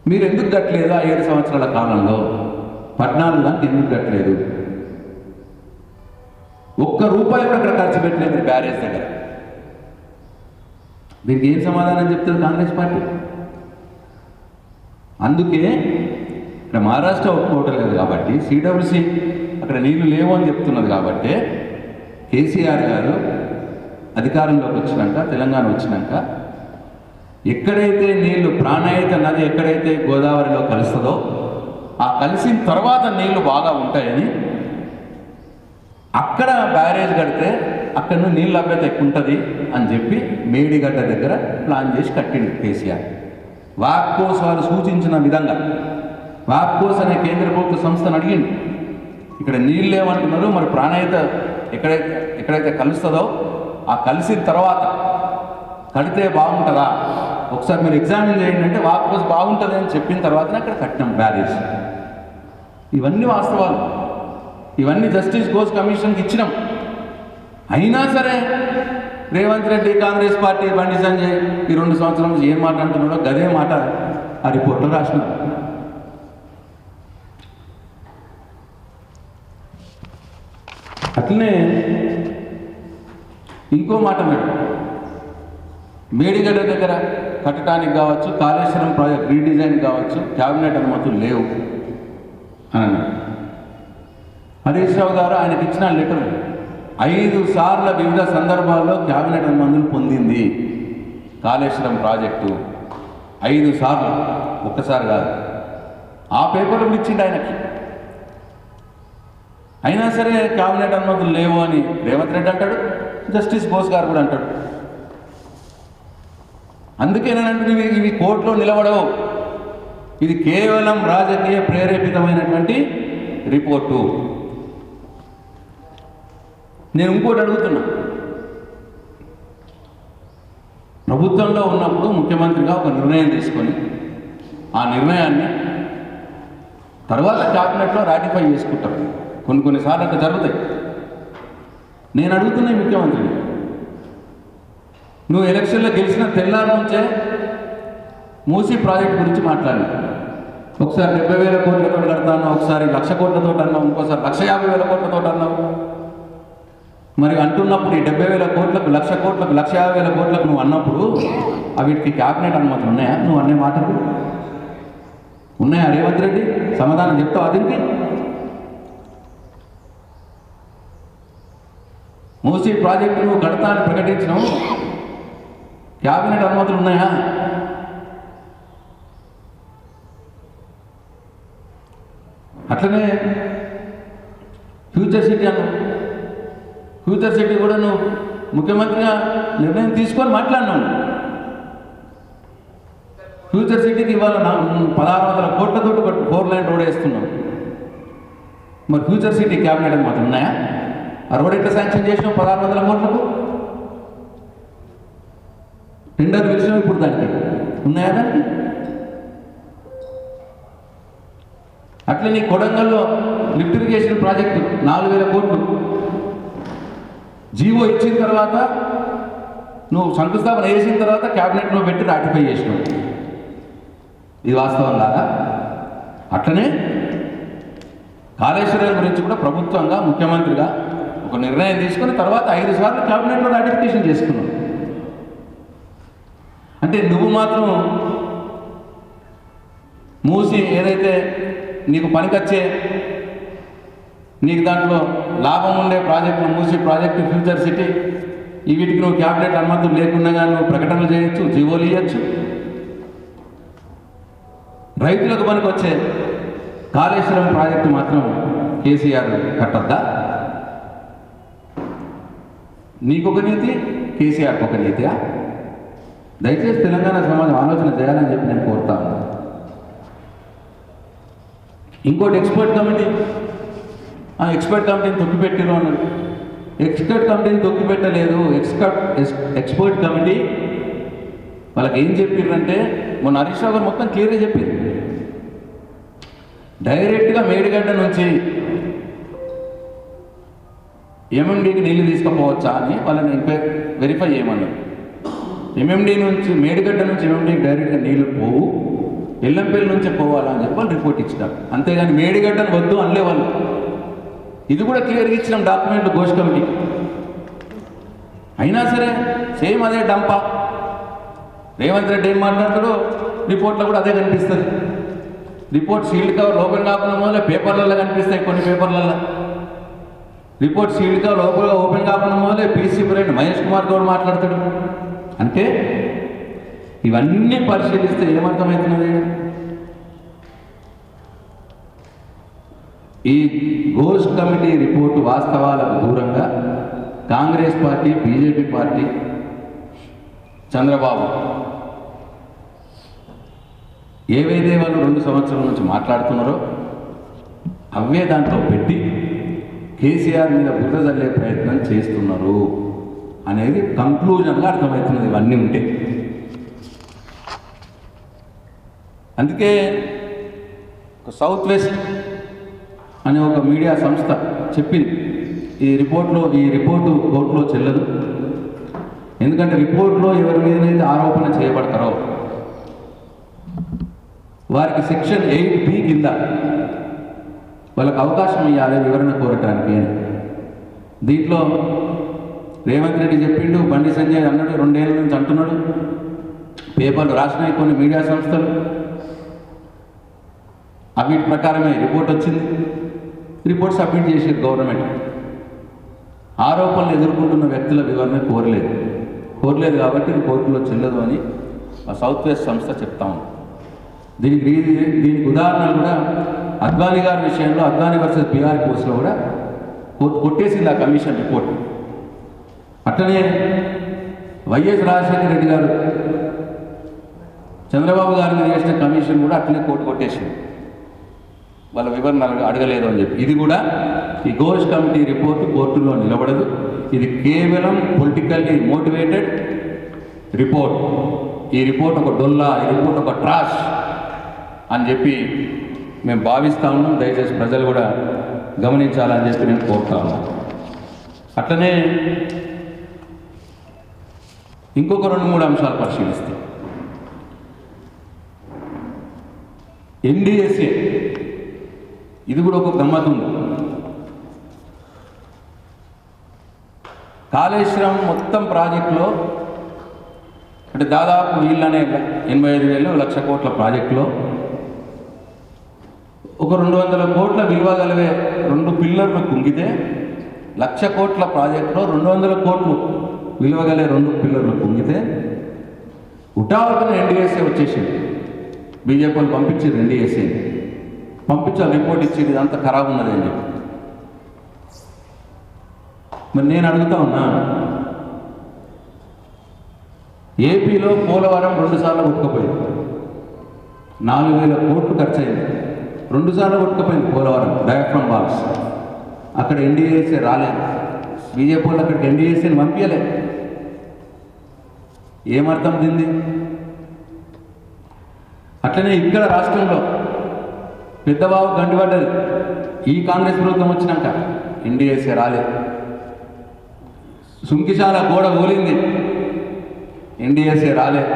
మీరు ఎందుకు కట్టలేదు? ఆ 7 సంవత్సరాల కాలంలో 14 దానికి ఎందుకు కట్టలేదు? ₹1 కూడా అక్కడ ఖర్చు పెట్టలేదు బ్యారేజ్ దగ్గర. దీనికి ఏం సమాధానం చెప్తుంది కాంగ్రెస్ పార్టీ? అందుకే ఇక్కడ మహారాష్ట్ర ఒప్పుకోవటం లేదు కాబట్టి, సిడబ్ల్యూసి అక్కడ నీళ్లు లేవు అని చెప్తున్నది కాబట్టి, కేసీఆర్ గారు అధికారంలోకి వచ్చినాక, తెలంగాణ వచ్చినాక, ఎక్కడైతే నీళ్లు ప్రాణాయిత నది ఎక్కడైతే గోదావరిలో కలుస్తుందో ఆ కలిసిన తర్వాత నీళ్లు బాగా ఉంటాయని అక్కడ బ్యారేజ్ కడితే అక్కడ నుండి నీళ్ళ లభ్యత ఎక్కువ ఉంటుంది అని చెప్పి మేడిగడ్డ దగ్గర ప్లాన్ చేసి కట్టిండు కేసీఆర్. వాక్కోస్ వారు సూచించిన విధంగా వాక్కోస్ అనే కేంద్ర ప్రభుత్వ సంస్థను అడిగింది, ఇక్కడ నీళ్ళు లేవంటున్నారు, మరి ప్రాణాయిత ఎక్కడైతే కలుస్తుందో ఆ కలిసిన తర్వాత కడితే బాగుంటుందా, ఒకసారి మీరు ఎగ్జామిన్ చేయండి అంటే వాక్కోస్ బాగుంటుంది అని చెప్పిన తర్వాతనే అక్కడ కట్టినాం బ్యారేజ్. ఇవన్నీ వాస్తవాలు, ఇవన్నీ జస్టిస్ ఘోష్ కమిషన్కి ఇచ్చినాం. అయినా సరే రేవంత్ రెడ్డి, కాంగ్రెస్ పార్టీ, బండి సంజయ్ ఈ 2 సంవత్సరాల నుంచి ఏం మాట అంటున్నాడో గదే మాట ఆ రిపోర్ట్లో రాసినారు. అట్లనే ఇంకో మాట అన్నాడు, మేడిగడ్డ దగ్గర కట్టడానికి కావచ్చు, కాళేశ్వరం ప్రాజెక్ట్ రీడిజైన్ కావచ్చు, క్యాబినెట్ అనుమతులు లేవు అని అన్నాడు. హరీష్ రావు గారు ఆయనకి ఇచ్చిన లెటర్ 5 సార్లు వివిధ సందర్భాల్లో క్యాబినెట్ అనుమతులు పొందింది కాళేశ్వరం ప్రాజెక్టు. 5 సార్లు, ఒక్కసారి కాదు, ఆ పేపర్లు కూడా ఇచ్చిండు ఆయనకి. అయినా సరే క్యాబినెట్ అనుమతులు లేవు అని రేవంత్ రెడ్డి అంటాడు, జస్టిస్ బోస్ గారు కూడా అంటాడు. అందుకేనంటే ఇవి కోర్టులో నిలబడవు, ఇది కేవలం రాజకీయ ప్రేరేపితమైనటువంటి రిపోర్టు. నేను ఇంకోటి అడుగుతున్నా, ప్రభుత్వంలో ఉన్నప్పుడు ముఖ్యమంత్రిగా ఒక నిర్ణయం తీసుకొని ఆ నిర్ణయాన్ని తర్వాత క్యాబినెట్లో రాటిఫై చేసుకుంటారు. కొన్నిసార్లు అట్లా జరుగుతాయి. నేను అడుగుతున్నా ముఖ్యమంత్రిని, నువ్వు ఎలక్షన్లో గెలిచిన తెల్లారి నుంచే మూసీ ప్రాజెక్ట్ గురించి మాట్లాడినా. ఒకసారి 70,000 కోట్లతో కడతాను, ఒకసారి 1,00,000 కోట్లతో అన్నావు, ఇంకోసారి 1,50,000 కోట్లతో అన్నావు. మరి అంటున్నప్పుడు ఈ 70,000 కోట్లకు 1,00,000 కోట్లకు 1,50,000 కోట్లకు నువ్వు అన్నప్పుడు వీటికి క్యాబినెట్ అనుమతులు ఉన్నాయా? నువ్వు అనే మాటలు ఉన్నాయా? రేవంత్ రెడ్డి సమాధానం చెప్తావు దీనికి? మూసీ ప్రాజెక్టు నువ్వు కడతా అని ప్రకటించినావు, క్యాబినెట్ అనుమతులు ఉన్నాయా? అట్లనే ఫ్యూచర్ సిటీ అన్నావు, ఫ్యూచర్ సిటీ కూడా నువ్వు ముఖ్యమంత్రిగా నిర్ణయం తీసుకొని మాట్లాడినావు. ఫ్యూచర్ సిటీకి ఇవాళ 1,600 కోట్లతో 4 లైన్ రోడ్ వేస్తున్నావు. మరి ఫ్యూచర్ సిటీ క్యాబినెట్ అనుమతులు ఉన్నాయా? ఆ రోడ్ ఎట్లా శాంక్షన్ చేసినావు 1,600 కోట్లకు? టెండర్ పిలిచినావు, ఇప్పుడు దానికి ఉన్నాయా? దానికి అట్లా నీ కొడంగల్లో లిఫ్ట్ ఇరిగేషన్ ప్రాజెక్టు 4,000 కోట్లు జీవో ఇచ్చిన తర్వాత నువ్వు శంకుస్థాపన వేసిన తర్వాత క్యాబినెట్లో పెట్టి రాటిఫై చేసినావు. ఇది వాస్తవం కాదా? అట్లనే కాళేశ్వరం గురించి కూడా ప్రభుత్వంగా ముఖ్యమంత్రిగా ఒక నిర్ణయం తీసుకుని తర్వాత 5 సార్లు క్యాబినెట్లో రాటిఫికేషన్ చేసుకున్నావు. అంటే నువ్వు మాత్రం మూసి ఏదైతే నీకు పనికొచ్చే, నీకు దాంట్లో లాభం ఉండే ప్రాజెక్టులు, మూసి ప్రాజెక్టు, ఫ్యూచర్ సిటీ, వీటికి నువ్వు క్యాబినెట్ అనుమతులు లేకుండా నువ్వు ప్రకటనలు చేయొచ్చు, జీవోలు ఇవ్వచ్చు. రైతులకు పనికొచ్చే కాళేశ్వరం ప్రాజెక్టు మాత్రం కేసీఆర్ కట్టొద్దా? నీకొక నీతి, కేసీఆర్కి ఒక నీతియా? దయచేసి తెలంగాణ సమాజం ఆలోచన చేయాలని చెప్పి నేను కోరుతా ఉన్నాను. ఇంకోటి ఎక్స్పర్ట్ కమిటీ, ఎక్స్పర్ట్ కమిటీని తొక్కిపెట్టిరు అన్నారు. ఎక్స్పర్ట్ కమిటీని తొక్కిపెట్టలేదు. ఎక్స్పర్ట్ కమిటీ వాళ్ళకి ఏం చెప్పారంటే, మొన్న హరీష్ రావు గారు మొత్తం క్లియర్గా చెప్పింది, డైరెక్ట్గా మేడిగడ్డ నుంచి ఎంఎండీకి నీళ్ళు తీసుకుపోవచ్చా అని వాళ్ళని వెరిఫై చేయమన్నారు. ఎంఎండీ నుంచి, మేడిగడ్డ నుంచి ఎంఎండీకి డైరెక్ట్గా నీళ్ళు పోవు, ఎల్లంపల్లి నుంచే పోవాలని చెప్పి వాళ్ళు రిపోర్ట్ ఇచ్చినారు. అంతేగాని మేడిగడ్డను వద్దు అనలే వాళ్ళు. ఇది కూడా క్లియర్గా ఇచ్చినాం డాక్యుమెంట్లు ఘోష్ కమిటీకి. అయినా సరే సేమ్ అదే డంపా. రేవంత్ రెడ్డి ఏం మాట్లాడతాడో రిపోర్ట్లో కూడా అదే కనిపిస్తుంది. రిపోర్ట్ సీల్డ్ కవర్ ఓపెన్ కాకుండా మొదలే పేపర్లలో కనిపిస్తాయి, కొన్ని పేపర్లలో రిపోర్ట్ సీల్డ్ కవర్ ఓపెన్ కాకుండా మొదలే పీసీ ప్రెసిడెంట్ మహేష్ కుమార్ గౌడ్ మాట్లాడతాడు. అంటే ఇవన్నీ పరిశీలిస్తే ఏమర్థమవుతున్నది? ఈ ఘోష్ కమిటీ రిపోర్టు వాస్తవాలకు దూరంగా Congress party, BJP party, Chandrababu ఏవైతే వాళ్ళు 2 సంవత్సరాల నుంచి మాట్లాడుతున్నారో అవే దాంట్లో పెట్టి కేసీఆర్ మీద బురద జల్లే ప్రయత్నం చేస్తున్నారు అనేది కంక్లూజన్గా అర్థమవుతున్నది ఇవన్నీ ఉంటే. అందుకే సౌత్ వెస్ట్ అనే ఒక మీడియా సంస్థ చెప్పింది, ఈ రిపోర్టు కోర్టులో చెల్లదు. ఎందుకంటే రిపోర్టులో ఎవరి మీదనైతే ఆరోపణ చేయబడతారో వారికి సెక్షన్ 8B కింద వాళ్ళకు అవకాశం ఇవ్వాలి వివరణ కోరటానికి. దీంట్లో రేవంత్ రెడ్డి చెప్పిండు, బండి సంజయ్ అన్నాడు, 2 ఏళ్ళ నుంచి అంటున్నాడు, పేపర్లు రాసినాయి కొన్ని మీడియా సంస్థలు, వీటి ప్రకారమే రిపోర్ట్ వచ్చింది. రిపోర్ట్ సబ్మిట్ చేసేది గవర్నమెంట్. ఆరోపణలు ఎదుర్కొంటున్న వ్యక్తుల వివరణ కోరలేదు కాబట్టి ఇది కోర్టులో చెల్లదు అని ఆ సౌత్ వెస్ట్ సంస్థ చెప్తా ఉంది. దీనికి ఉదాహరణలు కూడా అద్వానీ గారి విషయంలో అద్వానీ వర్సెస్ బీఆర్ కేసులో కూడా కొట్టేసింది ఆ కమిషన్ రిపోర్ట్. అట్లనే వైఎస్ రాజశేఖర రెడ్డి గారు చంద్రబాబు గారి మీద చేసిన కమిషన్ కూడా అట్లనే కోర్టు కొట్టేసింది, వాళ్ళ వివరణలు అడగలేదు అని చెప్పి. ఇది కూడా ఈ ఘోష్ కమిటీ రిపోర్టు కోర్టులో నిలబడదు. ఇది కేవలం పొలిటికల్లీ మోటివేటెడ్ రిపోర్ట్. ఈ రిపోర్ట్ ఒక డొల్లా, ఈ రిపోర్ట్ ఒక ట్రాష్ అని చెప్పి మేము భావిస్తా ఉన్నాం. దయచేసి ప్రజలు కూడా గమనించాలని చెప్పి నేను కోరుతా ఉన్నాను. అట్లనే ఇంకొక 2-3 అంశాలు పరిశీలిస్తే, ఎన్డీఎస్ఏ ఇది కూడా ఒక గమ్మత్తు ఉంది. కాళేశ్వరం మొత్తం ప్రాజెక్టులో అంటే దాదాపు వీళ్ళనే 85,000 లక్ష కోట్ల ప్రాజెక్టులో ఒక 200 కోట్ల విలువ కలిగే 2 పిల్లర్లు కుంగితే, 1,00,000 కోట్ల ప్రాజెక్టులో 200 కోట్లు విలువ కలిగే 2 పిల్లర్లు కుంగితే ఉటావటన ఎన్డీఎస్ఏ వచ్చేసింది. బీజేపీ వాళ్ళు పంపించారు, ఎన్డీఎస్ఏ పంపించాలి, రిపోర్ట్ ఇచ్చి ఇదంతా ఖరాబ్ ఉన్నది అని చెప్పి. మరి నేను అడుగుతా ఉన్నా, ఏపీలో పోలవరం 2 సార్లు కొట్టుకుపోయింది, 4,000 కోట్లు ఖర్చు అయింది. 2 సార్లు కొట్టుకుపోయింది పోలవరం డయాఫ్రమ్ వాల్స్. అక్కడ ఎన్డీఏసీ రాలేదు, బీజేపీ వాళ్ళు అక్కడికి ఎన్డీఏసీని పంపించలేదు. ఏమర్థం దీన్ని? అట్లనే ఇక్కడ రాష్ట్రంలో పెద్దబాబు గండిపడ్డది. ఈ కాంగ్రెస్ ప్రభుత్వం వచ్చినాక ఎన్డీఏసీ రాలేదు. సుంకిశాల గోడ కూలింది, ఎన్డీఏసీ రాలేదు.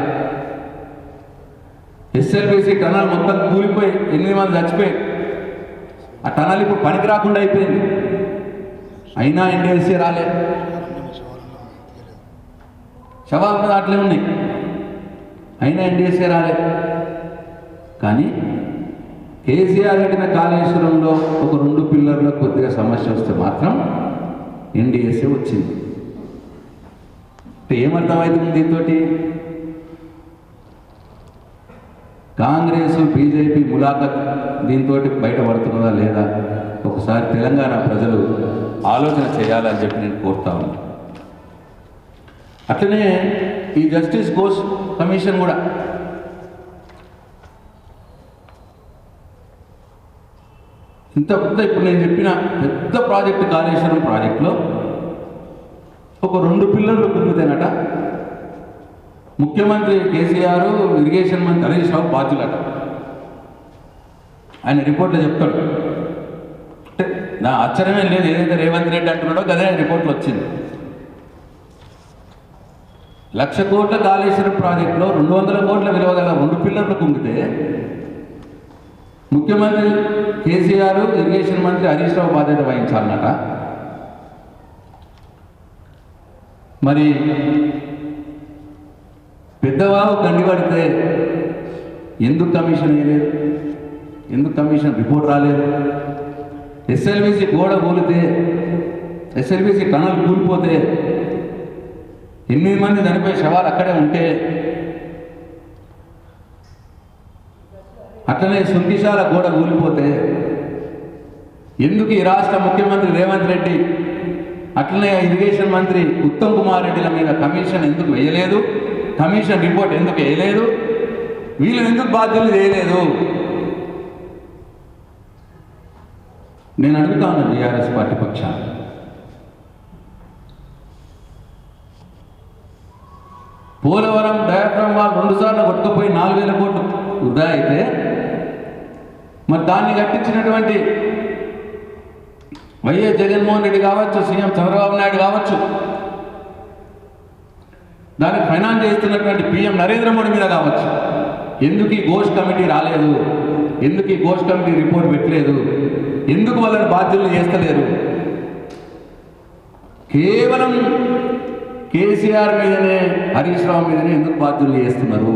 ఎస్ఎల్బీసీ టనల్ మొత్తం కూలిపోయి 8 మంది చచ్చిపోయి ఆ టనల్ ఇప్పుడు పనికి రాకుండా అయిపోయింది, అయినా ఎన్డీఏసీ రాలేదు. శవాలు మీద అట్లే ఉన్నాయి, అయినా ఎన్డీఏసీ రాలేదు. కానీ కేసీఆర్ కట్టిన కాళేశ్వరంలో ఒక 2 పిల్లర్లో కొద్దిగా సమస్య వస్తే మాత్రం ఎన్డీఏసీ వచ్చింది. అంటే ఏమర్థమవుతుంది దీంతో? కాంగ్రెస్ బీజేపీ ములాఖత్ దీంతో బయటపడుతున్నదా లేదా ఒకసారి తెలంగాణ ప్రజలు ఆలోచన చేయాలని చెప్పి నేను కోరుతా ఉన్నాను. అట్లనే ఈ జస్టిస్ ఘోష్ కమిషన్ కూడా ఇంత పెద్ద, ఇప్పుడు నేను చెప్పిన పెద్ద ప్రాజెక్టు కాళేశ్వరం ప్రాజెక్టులో ఒక 2 పిల్లర్లు కుంగితేనట ముఖ్యమంత్రి కేసీఆర్, ఇరిగేషన్ మంత్రి హరీష్ రావు బాధ్యులట. ఆయన రిపోర్ట్లో చెప్తాడు. అంటే నా ఆశ్చర్యమే లేదు, ఏదైతే రేవంత్ రెడ్డి అంటున్నాడో అదే రిపోర్ట్లో వచ్చింది. 1,00,000 కోట్ల కాళేశ్వరం ప్రాజెక్టులో 200 కోట్ల విలువ గల 2 పిల్లర్లు కుంగితే ముఖ్యమంత్రి కేసీఆర్, ఇరిగేషన్ మంత్రి హరీష్ రావు బాధ్యత వహించాలన్నట. మరి పెద్దవారు గండిపడితే ఎందుకు కమిషన్ వేయలేదు? ఎందుకు కమిషన్ రిపోర్ట్ రాలేదు? ఎస్ఎల్బీసీ గోడ కూలితే, ఎస్ఎల్బీసీ టనల్ కూలిపోతే 8 మంది చనిపోయే శవాలు అక్కడే ఉంటే, అట్లనే సుంకిశాల గోడ కూలిపోతే ఎందుకు ఈ రాష్ట్ర ముఖ్యమంత్రి రేవంత్ రెడ్డి, అట్లనే ఇరిగేషన్ మంత్రి ఉత్తమ్ కుమార్ రెడ్డిల మీద కమిషన్ ఎందుకు వేయలేదు? కమిషన్ రిపోర్ట్ ఎందుకు వేయలేదు? వీళ్ళని ఎందుకు బాధ్యులు చేయలేదు? నేను అడుగుతా ఉన్నాను బీఆర్ఎస్ పార్టీ పక్షాన. పోలవరం డయాఫ్రమ్ వాల్ 2 సార్లు కొట్టుకుపోయి 4,000 కోట్లు వృధా అయితే, మరి దాన్ని కట్టించినటువంటి వైఎస్ జగన్మోహన్ రెడ్డి కావచ్చు, సీఎం చంద్రబాబు నాయుడు కావచ్చు, దాన్ని ఫైనాన్స్ చేస్తున్నటువంటి పీఎం నరేంద్ర మోడీ మీద కావచ్చు, ఎందుకు ఈ ఘోష్ కమిటీ రాలేదు? ఎందుకు ఈ ఘోష్ కమిటీ రిపోర్ట్ పెట్టలేదు? ఎందుకు వాళ్ళని బాధ్యులు చేస్తలేరు? కేవలం కేసీఆర్ మీదనే, హరీష్ రావు మీదనే ఎందుకు బాధ్యులు చేస్తున్నారు?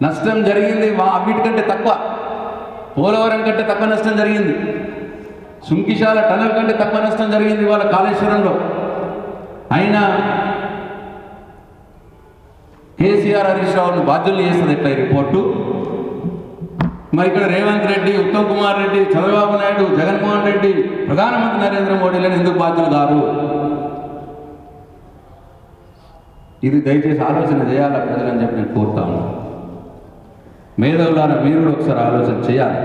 నష్టం జరిగింది వీటికంటే తక్కువ, పోలవరం కంటే తక్కువ నష్టం జరిగింది, సుంకిశాల టనల్ కంటే తక్కువ నష్టం జరిగింది వాళ్ళ కాళేశ్వరంలో. అయినా కేసీఆర్ హరీష్ రావును బాధ్యులు చేస్తుంది ఎట్లా ఈ రిపోర్టు? మరి ఇక్కడ రేవంత్ రెడ్డి, ఉత్తమ్ కుమార్ రెడ్డి, చంద్రబాబు నాయుడు, జగన్మోహన్ రెడ్డి, ప్రధానమంత్రి నరేంద్ర మోడీలను ఎందుకు బాధ్యులు కారు? ఇది దయచేసి ఆలోచన చేయాలి ప్రజలని చెప్పి నేను కోరుతాను. మేధావులారా మీరు కూడా ఒకసారి ఆలోచన చేయాలి.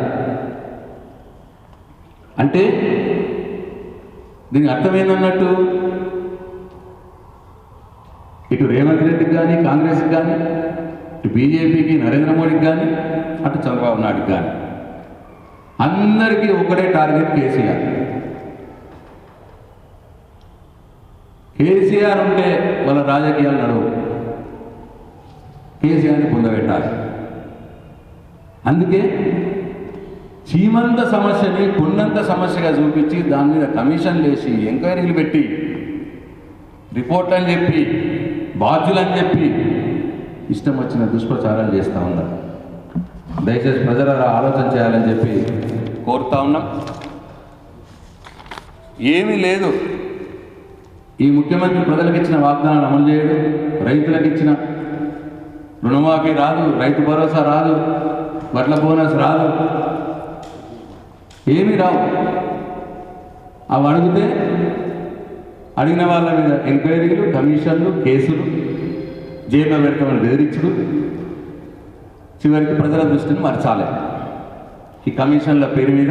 అంటే దీనికి అర్థమైందన్నట్టు ఇటు రేవంత్ రెడ్డికి కానీ, కాంగ్రెస్కి కానీ, ఇటు బీజేపీకి, నరేంద్ర మోడీకి కానీ, అటు చంద్రబాబు నాయుడుకి కానీ అందరికీ ఒకటే టార్గెట్ కేసీఆర్. కేసీఆర్ ఉంటే వాళ్ళ రాజకీయాలు నడవు, కేసీఆర్ని పొందబెట్టాలి. అందుకే చీమంత సమస్యని కొండంత సమస్యగా చూపించి దాని మీద కమిషన్లు వేసి ఎంక్వైరీలు పెట్టి రిపోర్ట్లు అని చెప్పి బాధ్యులని చెప్పి ఇష్టం వచ్చిన దుష్ప్రచారాలు చేస్తూ ఉన్నారు. దయచేసి ప్రజల ఆలోచన చేయాలని చెప్పి కోరుతా ఉన్నాం. ఏమీ లేదు, ఈ ముఖ్యమంత్రి ప్రజలకు ఇచ్చిన వాగ్దానాలు అమలు చేయడు, రైతులకు ఇచ్చిన రుణమాఫీ రాదు, రైతు భరోసా రాదు, వడ్ల బోనస్ రాదు, ఏమీ రావు. అవి అడిగితే అడిగిన వాళ్ళ మీద ఎంక్వైరీలు, కమిషన్లు, కేసులు, జైల్లో పెడతామని బెదిరించుడు, చివరికి ప్రజల దృష్టిని మరచాలి. ఈ కమిషన్ల పేరు మీద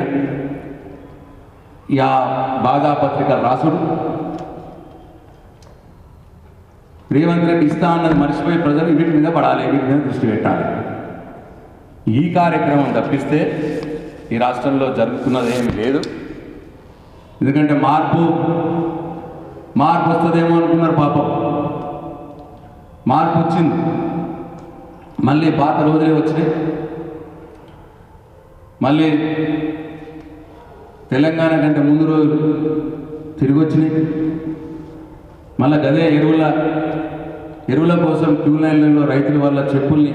ఆ బాగా పత్రికలు రాసుడు, రేవంత్ రెడ్డి ఇస్తా అన్నది మర్చిపోయి ప్రజలు వీటి మీద పడాలి, వీటి మీద దృష్టి పెట్టాలి. ఈ కార్యక్రమం తప్పిస్తే ఈ రాష్ట్రంలో జరుగుతున్నది ఏమి లేదు. ఎందుకంటే మార్పు వస్తుందేమో అనుకున్నారు, పాపం మార్పు వచ్చింది, మళ్ళీ పాత రోజులే వచ్చినాయి. మళ్ళీ తెలంగాణ కంటే ముందు రోజులు తిరిగి వచ్చినాయి. మళ్ళీ గదే ఎరువుల కోసం క్యూ లైన్లలో రైతుల వల్ల చెప్పుల్ని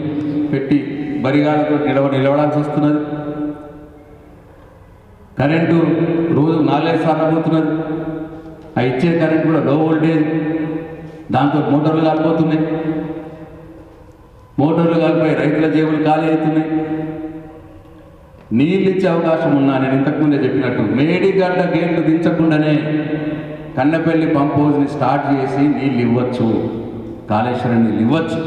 పెట్టి బరిగాలతో నిలవడాల్సి వస్తున్నది. కరెంటు రోజు 4 సార్లు పోతున్నది. ఆ ఇచ్చే కరెంట్ కూడా లో వోల్టేజ్, దాంతో మోటార్లు కాలిపోతున్నాయి. మోటార్లు కాలిపోయి రైతుల జేబులు ఖాళీ అవుతున్నాయి. నీళ్ళు ఇచ్చే అవకాశం ఉన్నా, నేను ఇంతకుముందే చెప్పినట్టు మేడిగడ్డ గేట్లు దించకుండానే కన్నెపల్లి పంప్ హౌస్ని స్టార్ట్ చేసి నీళ్ళు ఇవ్వచ్చు, కాళేశ్వరం నీళ్ళు ఇవ్వచ్చు.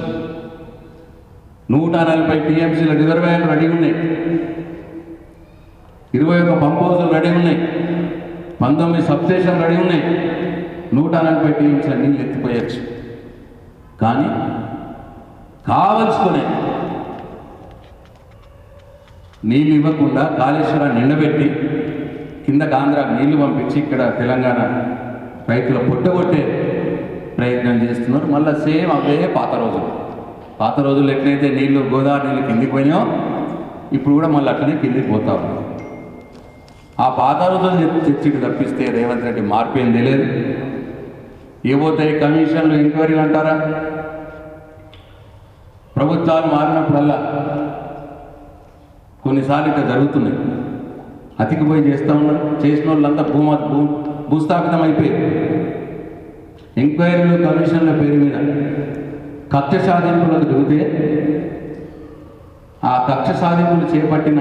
140 టీఎంసీల రిజర్వాయర్లు రెడీ ఉన్నాయి, 21 పంప్ హౌజులు రెడీ ఉన్నాయి, 19 సబ్స్టేషన్లు రెడీ ఉన్నాయి. 140 టీఎంసీల నీళ్ళు ఎత్తిపోయచ్చు. కానీ కావలసుకునే నీళ్ళు ఇవ్వకుండా కాళేశ్వరాన్ని ఎండబెట్టి కిందకు ఆంధ్రాకు నీళ్లు పంపించి ఇక్కడ తెలంగాణ రైతుల పొట్టగొట్టే ప్రయత్నం చేస్తున్నారు. మళ్ళీ సేమ్ అవే పాత రోజులు ఎట్లయితే నీళ్లు గోదావరి నీళ్ళు కిందికి పోయినాయో ఇప్పుడు కూడా మళ్ళీ అట్లనే కిందికి పోతా ఉన్నారు. ఆ పాత రోజులు చర్చకి తప్పిస్తే రేవంత్ రెడ్డి మార్పు ఏం తెలియదు. ఏవోతాయి కమిషన్లు, ఎంక్వైరీలు అంటారా? ప్రభుత్వాలు మారినప్పుడల్లా కొన్నిసార్లు ఇట్లా జరుగుతున్నాయి. అతికిపోయి చేస్తూ ఉన్నారు. చేసిన వాళ్ళంతా భూస్థాపితం అయిపోయారు. ఎంక్వైరీలు, కమిషన్ల పేరు మీద కక్ష సాధింపులకు దిగితే ఆ కక్ష సాధింపులు చేపట్టిన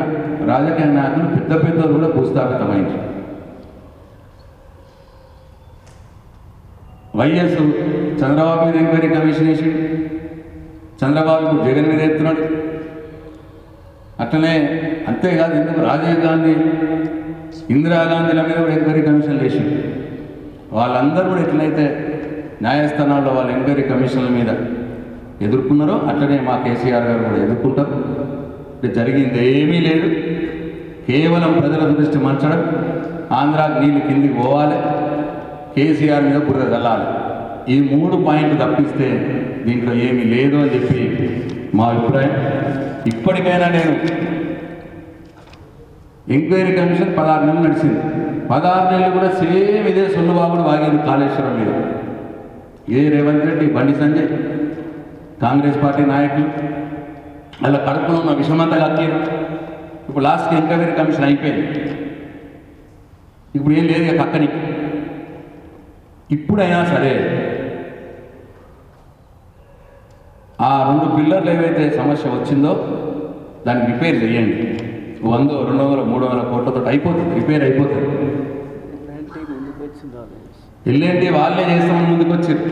రాజకీయ నాయకులు పెద్దలు కూడా భూస్థాపితమైంది. వైఎస్ చంద్రబాబు మీద ఎంక్వైరీ కమిషన్ వేసి చంద్రబాబు జగన్ మీద ఎత్తున్నాడు. అట్లనే అంతేకాదు, ఎందుకు రాజీవ్ గాంధీ, ఇందిరాగాంధీల మీద కూడా ఎంక్వైరీ కమిషన్లు వేసి వాళ్ళందరూ కూడా ఎట్లయితే న్యాయస్థానాల్లో వాళ్ళ ఎంక్వైరీ కమిషన్ల మీద ఎదుర్కొన్నారో అట్లనే మా కేసీఆర్ గారు కూడా ఎదుర్కొంటారు. జరిగింది ఏమీ లేదు, కేవలం ప్రజల దృష్టి మర్చడం, ఆంధ్రాకి నీళ్ళు కిందికి పోవాలి, కేసీఆర్ మీద బుర్ర చల్లాలి. ఈ 3 పాయింట్లు తప్పిస్తే దీంట్లో ఏమీ లేదు అని చెప్పి మా అభిప్రాయం. ఇప్పటికైనా నేను ఎంక్వైరీ కమిషన్ 16 నెలలు నడిచింది. 16 నెలలు కూడా సేమ్ ఇదే సొల్లుబాబుడు వాగింది కాళేశ్వరం మీద. ఇదే రేవంత్ రెడ్డి, బండి సంజయ్, కాంగ్రెస్ పార్టీ నాయకులు అలా కడుపులో ఉన్న విషమంతా కక్కారు. ఇప్పుడు లాస్ట్కి ఎంక్వైరీ కమిషన్ అయిపోయింది. ఇప్పుడు ఏం లేదు ఇక కక్కని. ఇప్పుడైనా సరే ఆ 2 పిల్లర్లు ఏవైతే సమస్య వచ్చిందో దాన్ని రిపేర్ చేయండి. 100, 200, 300 కోట్లతో అయిపోతుంది, రిపేర్ అయిపోతుంది. ఎల్లేంటి వాళ్ళే చేస్తామని ముందుకు వచ్చారు.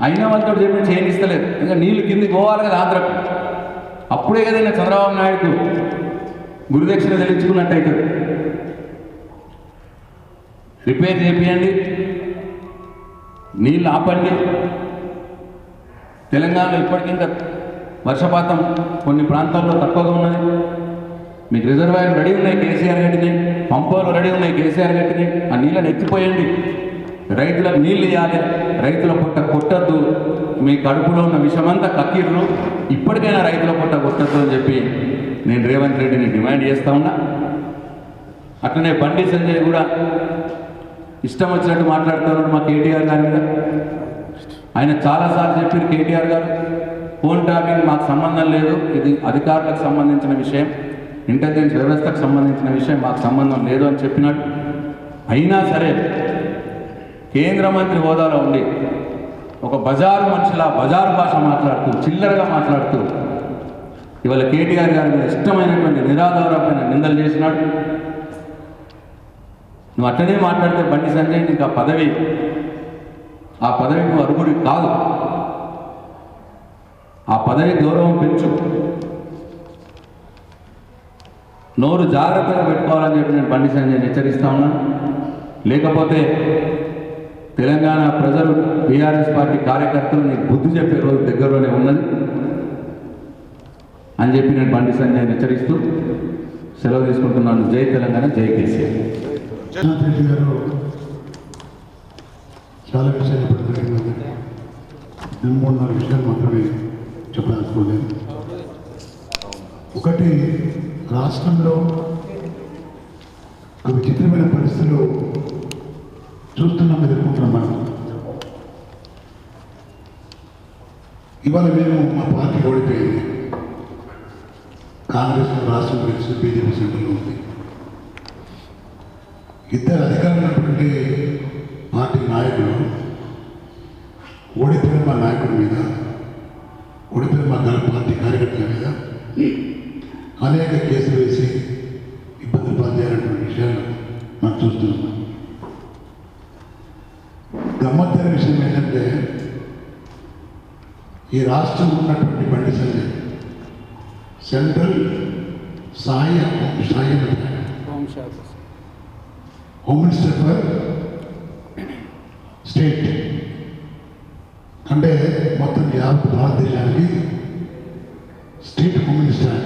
అయినా వాళ్ళతో చెప్పి చేయనిస్తలేదు. ఇంకా నీళ్ళు కిందికి పోవాలి కదా ఆంధ్రకు. అప్పుడే కదా చంద్రబాబు నాయుడుకు గురుదక్షిణ చెల్లించుకున్నట్టయితే రిపేర్ చేపియండి, నీళ్ళు ఆపండి. తెలంగాణలో ఇప్పటికీ ఇంకా వర్షపాతం కొన్ని ప్రాంతాల్లో తక్కువగా ఉన్నది. మీకు రిజర్వాయర్లు రెడీ ఉన్నాయి, కేసీఆర్ కట్టినాయి. పంపులు రెడీ ఉన్నాయి, కేసీఆర్ కట్టినాయి. ఆ నీళ్ళని ఎత్తిపోయండి. రైతులకు నీళ్ళు ఇవ్వాలి. రైతుల పొట్ట కొట్టద్దు. మీ కడుపులో ఉన్న విషమంతా కక్కిర్రు. ఇప్పటికైనా రైతుల పొట్ట కొట్టద్దు అని చెప్పి నేను రేవంత్ రెడ్డిని డిమాండ్ చేస్తా ఉన్నా. అట్లనే బండి సంజయ్ కూడా ఇష్టం వచ్చినట్టు మాట్లాడుతున్నాడు మా కేటీఆర్ గారి మీద. ఆయన చాలాసార్లు చెప్పారు కేటీఆర్ గారు, ఫోన్ ట్యాపింగ్ మాకు సంబంధం లేదు, ఇది అధికారులకు సంబంధించిన విషయం, ఇంటెలిజెన్స్ వ్యవస్థకు సంబంధించిన విషయం, మాకు సంబంధం లేదు అని చెప్పినట్టు. అయినా సరే కేంద్ర మంత్రి హోదాలో ఉండి ఒక బజారు మనిషిలా బజారు భాష మాట్లాడుతూ చిల్లరగా మాట్లాడుతూ ఇవాళ కేటీఆర్ గారి మీద ఇష్టమైనటువంటి నిరాధారమైన నిందలు చేసినాడు. నువ్వు అట్లనే మాట్లాడితే బండి సంజయ్ నీకు ఆ పదవి నువ్వు అరుగుడి కాదు. ఆ పదవి గౌరవం పెంచు, నోరు జాగ్రత్తగా పెట్టుకోవాలని చెప్పి నేను బండి సంజయ్ని హెచ్చరిస్తా ఉన్నాను. లేకపోతే తెలంగాణ ప్రజలు టీఆర్ఎస్ పార్టీ కార్యకర్తలు నీకు బుద్ధి చెప్పే రోజు దగ్గరలోనే ఉన్నది అని చెప్పి నేను బండి సంజయ్ని హెచ్చరిస్తూ సెలవు తీసుకుంటున్నాను. జై తెలంగాణ, జై కేసీఆర్. రెడ్డి గారు చాలా విషయాలు చెప్పడం జరిగింది. నేను 3-4 విషయాలు మాత్రమే చెప్పదలుచుకోలేదు. ఒకటి, రాష్ట్రంలో ఒక విచిత్రమైన పరిస్థితులు చూస్తున్నాం, ఎదుర్కొంటున్నాం మనం. ఇవాళ మేము మా పార్టీ ఓడిపోయింది. కాంగ్రెస్ రాష్ట్రం గెలిచి బీజేపీ సెంటర్లో ఉంది. ఇద్దరు అధికారులు ఉన్నటువంటి పార్టీ నాయకులు ఓడిపోయిన మా నాయకుడి మీద, ఓడిపోయిన మా పార్టీ కార్యకర్తల మీద అనేక కేసులు వేసి ఇబ్బందులు పాల్చేయాలన్నటువంటి విషయాలు మనం చూస్తున్నాం. గమ్మత్తైన విషయం ఏంటంటే, ఈ రాష్ట్రం ఉన్నటువంటి Bandi Sanjay central home minister for state, అంటే మొత్తం యావత్ భారతదేశానికి స్టేట్ హోమ్ మినిస్టర్.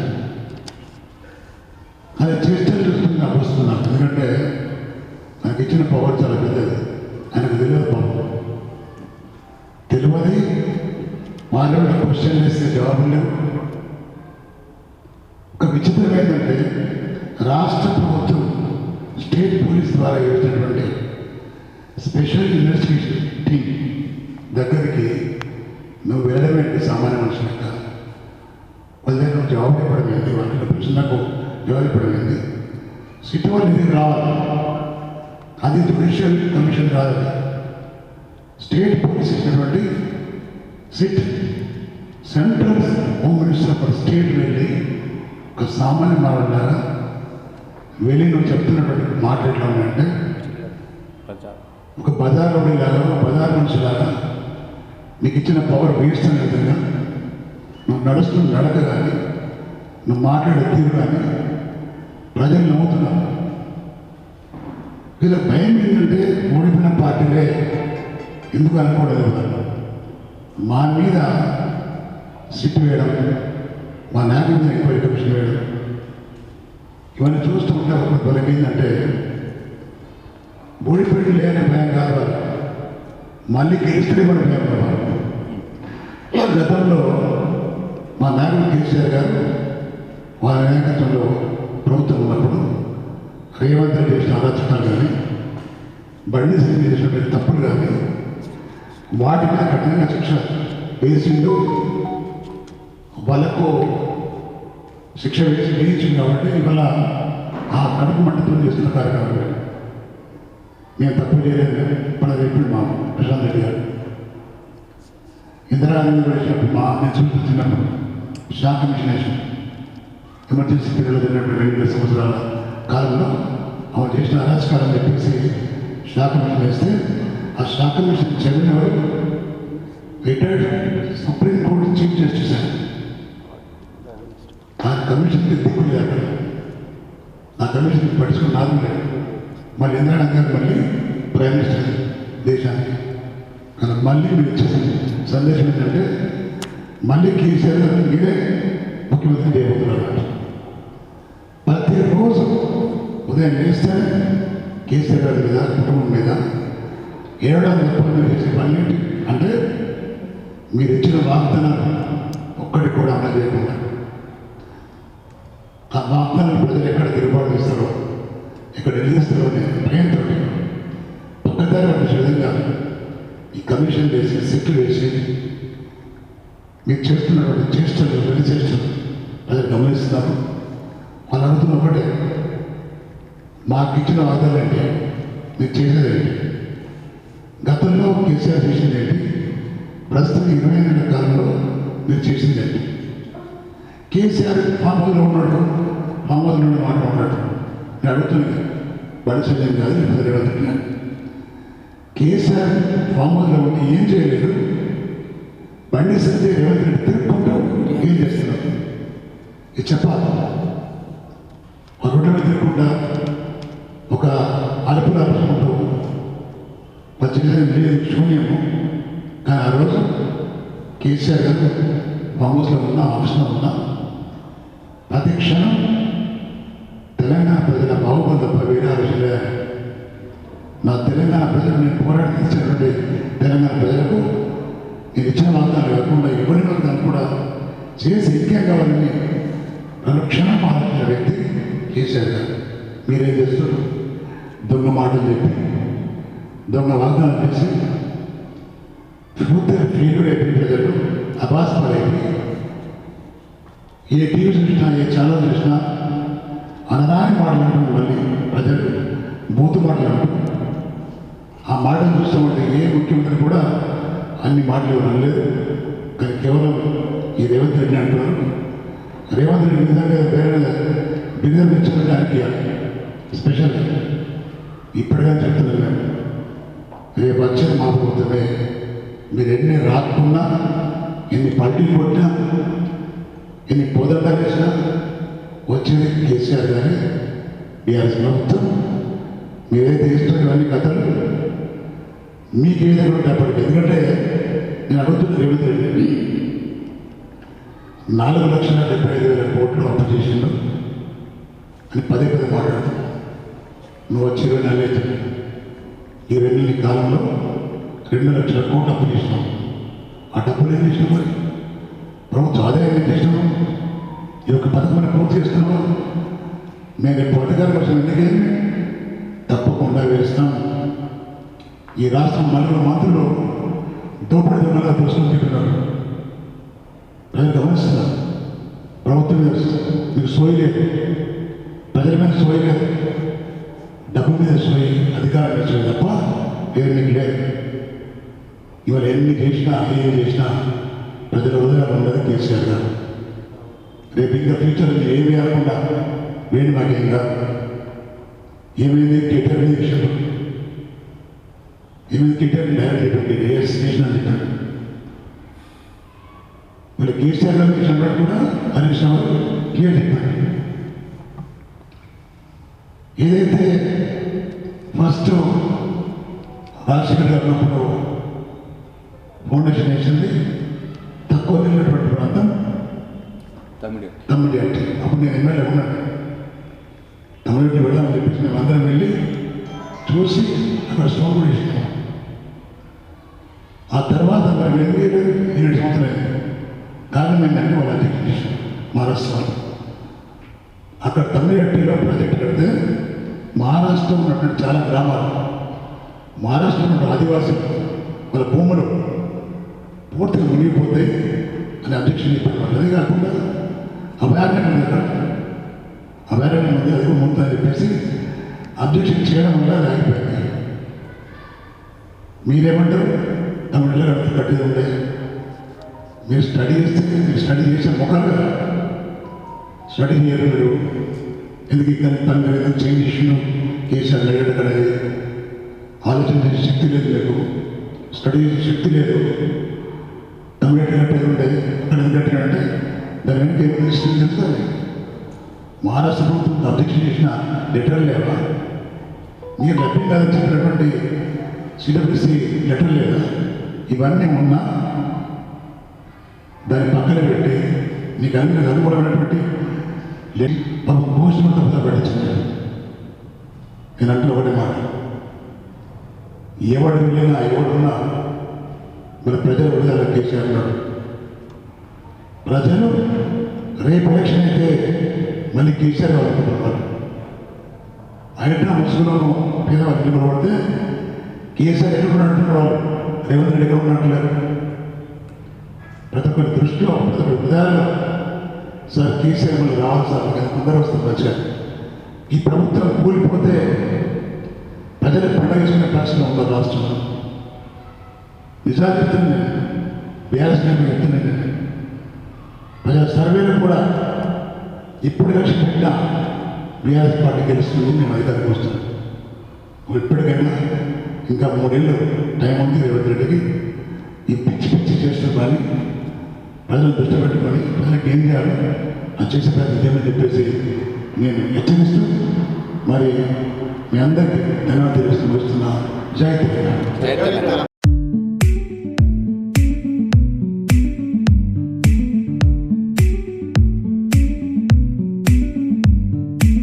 అది చేస్తే చూస్తుంది నాకు వస్తున్నాను. ఎందుకంటే నాకు ఇచ్చిన పవర్ చాలా పెద్దది. ఆయనకు తెలియదు పవర్, తెలియదు. వాళ్ళు క్వశ్చన్ వేస్తే జవాబులు లేవు. ఒక విచిత్రం ఏంటంటే, రాష్ట్ర ప్రభుత్వం స్టేట్ పోలీస్ ద్వారా వేసినటువంటి స్పెషల్ ఇన్వెస్టిగేషన్ టీం దగ్గరికి నువ్వు వెళ్ళవేంటి సామాన్య మనుషులక? వాళ్ళ దగ్గర నువ్వు జవాబు ఇవ్వడమేంది, వాళ్ళ ప్రశ్నకు జవాబు ఇవ్వడమేంది? సిటీ వాళ్ళు ఇది రావాలి. అది జ్యుడిషియల్ కమిషన్ కాదు, స్టేట్ పోలీస్ ఇచ్చినటువంటి SIT, central home minister for state వెళ్ళి ఒక సామాన్య మాట్లాడారా వెళ్ళి నువ్వు చెప్తున్నటువంటి మాటలు ఎట్లా ఉన్నాయంటే, ఒక బజార్లో లాగా, ఒక బజార్ మనిషిలాగా నీకు ఇచ్చిన పవర్ వేస్ట్ అనే విధంగా నువ్వు నడుస్తున్న నడక కానీ, నువ్వు మాట్లాడే తీరు కానీ ప్రజలు నమ్ముతున్నావు. వీళ్ళ భయం ఏంటంటే, ఓడిపోయిన పార్టీలే ఎందుకు అనుకోవడం, మా మీద సిట్ వేయడం, మా నాయకుడి మీద ఎంక్వైరీ కమిషన్ వేయడం, ఇవన్నీ చూస్తూ ఉంటే ఒక బలం ఏంటంటే, ఓడిపోయి లేని భయం కాదు, మళ్ళీ గెలిస్తే మన భయం కావాలి. గతంలో మా నాయకుడు కేసీఆర్ గారు వారి నాయకత్వంలో ప్రభుత్వం ఉన్నప్పుడు రేవంత్ రెడ్డి చేసిన అరాచకాలు కానీ, బండి సంజయ్ చేసినటువంటి తప్పులు కానీ వాటి మీద కఠినంగా శిక్ష వేసిండు. వాళ్ళకు శిక్ష వేయించింది కాబట్టి ఇవాళ ఆ కడుపు మంటతో చేస్తున్న కార్యక్రమాలు మేము తప్పు చేయలేదు మన చెప్పి మా ప్రశాంత్ రెడ్డి గారు. ఇందిరాగాంధీ వచ్చినప్పుడు నేను చూపించినప్పుడు షాక్ కమిషన్ వేసాం. ఎమర్జెన్సీ పీరియడ్లో జరిగినప్పుడు 2 సంవత్సరాల కాలంలో ఆమె చేసిన అరాచకాలని చెప్పేసి షాక్ కమిషన్ వేస్తే ఆ షాక్ కమిషన్ చైర్మన్ ఎవరు? రిటైర్డ్ సుప్రీంకోర్టు చీఫ్ జస్టిస్ అని. ఆ కమిషన్కి దిక్కు లేదు అక్కడ. ఆ కమిషన్కి పట్టించుకుని నాదం లేదు. మళ్ళీ ఇందిరాగాంధీ గారు మళ్ళీ ప్రైమ్ మినిస్టర్ దేశానికి. కానీ మళ్ళీ మీరు ఇచ్చిన సందేశం ఏంటంటే మళ్ళీ కేసీఆర్ గారు మీరే ముఖ్యమంత్రి చేయబోతున్నారు. ప్రతిరోజు ఉదయం లేస్తే కేసీఆర్ గారి మీద, కుటుంబం మీద ఏడాది మీరు చేసే పని ఏంటి అంటే మీరు ఇచ్చిన వాగ్దానాలు ఒక్కటి కూడా అమలు చేయకుండా ఆ వాగ్దానాలు ప్రజలు ఎక్కడ తిరుగుబాటు చేస్తారో, ఎక్కడ నిలిస్తారో అనే భయంతో పక్కదారి పట్టించే విధంగా ఈ కమిషన్ వేసి సెట్లు వేసి మీరు చేస్తున్నటువంటి చేష్టలు చేష్టలు ప్రజలు గమనిస్తున్నారు. వాళ్ళు అడుగుతున్న ఒకటే, మాకు ఇచ్చిన వాగ్దానాలు ఏంటి, మీరు చేసేది ఏంటి? గతంలో కేసీఆర్ చేసింది ఏంటి, ప్రస్తుతం 20 ఏళ్ళ కాలంలో మీరు చేసింది ఏంటి? కేసీఆర్ ఫామ్ హౌస్లో ఉన్నాడు, ఫామ్ హౌస్లో మాట్లాడుతున్నాడు. నేను అడుగుతున్నాను, బడిసెల్లం కాదు ఇప్పుడు రేవంత్ రెడ్డి గారు. కేసీఆర్ ఫామ్ హౌస్లో ఉండి ఏం చేయలేదు, బండి సంజయ్ రేవంత్ రెడ్డి తిరుగుకుంటూ ఏం చేస్తున్నారు ఇది చెప్పాలి. ఒక రోడ్డు తిరుగుకుంటా ఒక అలుపులు అలుపుకుంటూ పచ్చిగా శూన్యము. కానీ ఆ రోజు కేసీఆర్ గారు ఫామ్ హౌస్లో ఉన్న, ఆఫీస్లో ఉన్న ప్రతి క్షణం తెలంగాణ ప్రజల బాగుపడి తప్ప వేరే ఆలోచన. నా తెలంగాణ ప్రజలు నేను పోరాటం ఇచ్చినటువంటి తెలంగాణ ప్రజలకు నేను ఇచ్చిన వాగ్దానాలు కాకుండా ఇవ్వని వాగ్దానాలు కూడా చేసి ఇంకేం కావాలని క్షణం ఆలోచించిన వ్యక్తి కేసీఆర్ గారు. మీరేం చేస్తారు? దొంగ మాటలు చెప్పి, దొంగ వాగ్దానం చేసి పూర్తిగా ఫీల్డ్ అయిపోయి ప్రజలు అభాస్పడైపోయి ఏ టీవీ చూసినా, ఏ ఛానల్ చూసినా అనరాని మాట్లాడుతూ మళ్ళీ ప్రజలు బూతు మాట్లాడుతూ ఆ మాటలు చూస్తామంటే ఏ ముఖ్యమంత్రి కూడా అన్ని మాటలు అనలేదు. కానీ కేవలం ఈ రేవంత్ రెడ్డి అంటున్నారు. రేవంత్ రెడ్డి నిజంగా వేరే బిర్యానీ తెచ్చుకోవడానికి స్పెషల్ ఇప్పటిగా చెప్తున్నాను. రేపు వచ్చేది మాపోతుంది. మీరు ఎన్ని రాకున్నా, ఎన్ని పల్టీలు కొట్టినా, ఎన్ని పోదండాలు వేసినా వచ్చేది కేసీఆర్ గారి బీఆర్ఎస్ ప్రభుత్వం. మీరైతే ఇష్టం ఇవన్నీ కథలు మీకు ఏ దగ్గర ఉంటే అప్పటికి. ఎందుకంటే నేను అడుగుతున్న రేవంత్ రెడ్డి 4,75,000 కోట్లు అప్పు చేసిండు అని పదే మాట్లాడుతూ నువ్వు వచ్చి 20 నెలలు అవుతుంది. ఈ 2 నెలల కాలంలో 2 లక్షల కోట్లు అప్పు చేసినావు. ఆ డబ్బులు ఏం చేసినావు? మరి ప్రభుత్వ ఆదాయం ఏం చేసినావు? ఈ యొక్క పథకం పూర్తి చేస్తున్నావు. నేను రేపు పథకాల కోసం ఎందుకేమి తప్పకుండా వేస్తాం. ఈ రాష్ట్రం 4 మంత్రులు దోపిడీ దొంగలుగా దోసుకొని తింటున్నారు. ప్రజలు గమనిస్తున్నారు. ప్రభుత్వం మీద మీకు సోయి లేదు, ప్రజల మీద సోయి లేదు, డబ్బు మీద సోయి, అధికారం మీద సోయి తప్ప వేరే మీకు లేదు. ఇవాళ ఎన్ని చేసినా, ఏం చేసినా ప్రజల హృదయాలు ఉండదు కేసీఆర్ గారు. రేపు ఇంకా ఫ్యూచర్ ఏమి కాకుండా వేడి మాకేంగా ఏమైంది కేటీఆర్ మీద విషయంలో ఏమైంది కేటీఆర్ డైరెక్ట్ చేసిన చెప్పాడు. వీళ్ళు కేసీఆర్ గారు చేసినప్పుడు కూడా హరీష్ రావు క్లియర్ చెప్పాడు. ఏదైతే ఫస్ట్ రాజశేఖర్ గారు ఉన్నప్పుడు ఫౌండేషన్ వేసింది తక్కువ వెళ్ళినటువంటి ప్రాంతం తమ్మిడి అంటే అప్పుడు నేను ఎమ్మెల్యే ఉన్నాను. తమ్మిడి వెళ్దామని చెప్పేసి మేము అందరం వెళ్ళి చూసి అక్కడ స్టోన్ కూడా వేసుకున్నాం. ఆ తర్వాత మరి 7 సంవత్సరాలు కారణం ఏంటంటే వాళ్ళ అధ్యక్షుడు మహారాష్ట్ర అక్కడ తమిళనాడులో ప్రాజెక్టు కడితే మహారాష్ట్రలో ఉన్నటువంటి చాలా గ్రామాలు, మహారాష్ట్రలో ఉన్న ఆదివాసులు వాళ్ళ భూములు పూర్తిగా మునిగిపోతాయి అని అధ్యక్షుడు చెప్పారు. అదే కాకుండా అభయారణ్యం ఉంది, అక్కడ అభయారణ్యం ఉంది, అది కూడా ముందని చెప్పేసి అధ్యక్షుడు చేయడం వల్ల అది ఆగిపోయింది. మీరేమంటారు? తమిళలో కట్టేది ఉండే మీరు స్టడీ చేస్తే మీరు స్టడీ చేసే ముఖాలు కదా, స్టడీ చేయరు మీరు. ఎందుకు ఇక్కడ పని మీరు ఎందుకు చేంజ్ చేసిన కేసీఆర్ అడిగాడు కదా, ఆలోచన చేసే శక్తి లేదు మీకు, స్టడీ చేసే శక్తి లేదు. తమిళ పేరు ఉండేది అక్కడ ఎందుకు కట్టినంటే దాని వెనక ఏం తెలుస్తుంది తెలుస్తుంది. మహారాష్ట్ర ప్రభుత్వం అధ్యక్షులు చేసిన లెటర్ లేవా, మీరు లభ్యం కాదని చెప్పినటువంటి సిడబ్ల్యూసి లెటర్ లేదా, ఇవన్నీ ఉన్నా దాన్ని పక్కన పెట్టి నీకు అనుకూలమైనటువంటి భూషణ తప్ప పెట్టించింది. నేను అంటే ఒకటి మాట, ఎవడు వెళ్ళినా ఎవడున్నా మన ప్రజలు విడుదల కేసీఆర్ అన్నాడు. ప్రజలు రేపు ఎలక్షన్ అయితే మళ్ళీ కేసీఆర్ అనుకుంటున్నారు. ఆయన ముసుగులోనూ పేదవాళ్ళు నిలబడితే కేసీఆర్ ఎక్కడ అంటున్నారు, వాళ్ళు రేవంత్ రెడ్డి ఎక్కడ ఉన్నట్లేదు. ప్రతి ఒక్కరి దృష్టిలో ప్రతి ఒక్కరి హృదయాల్లో సార్ కేసీఆర్ మళ్ళీ రావాలి సార్, అందరూ వస్తారు మంచిగా. ఈ ప్రభుత్వం కూలిపోతే ప్రజలు పండుగ చేసుకునే పరిస్థితి ఉన్నారు రాష్ట్రంలో. నిజాలు చెప్తుంది, బీఆర్ఎస్ చెప్తున్నాయి. ప్రజల సర్వేలు కూడా ఇప్పుడు లక్ష్యం పెట్టినా బీఆర్ఎస్ పార్టీ గెలుస్తుంది, మేము అధికారికి వస్తున్నాం. ఇప్పటికైనా ఇంకా 3 ఏళ్ళు టైం ఉంది రేవంత్ రెడ్డికి. ఈ పిచ్చి పిచ్చి చేస్తున్న పని ప్రజలు దృష్టి పెట్టుకొని ప్రజలకు ఏం చేయాలో అది చేసే ప్రయత్నం చేయమని చెప్పేసి నేను హెచ్చరిస్తూ మరి మీ అందరికీ ధన్యవాదాలు తెలుస్తూ వస్తున్నా. జై తెలంగాణ.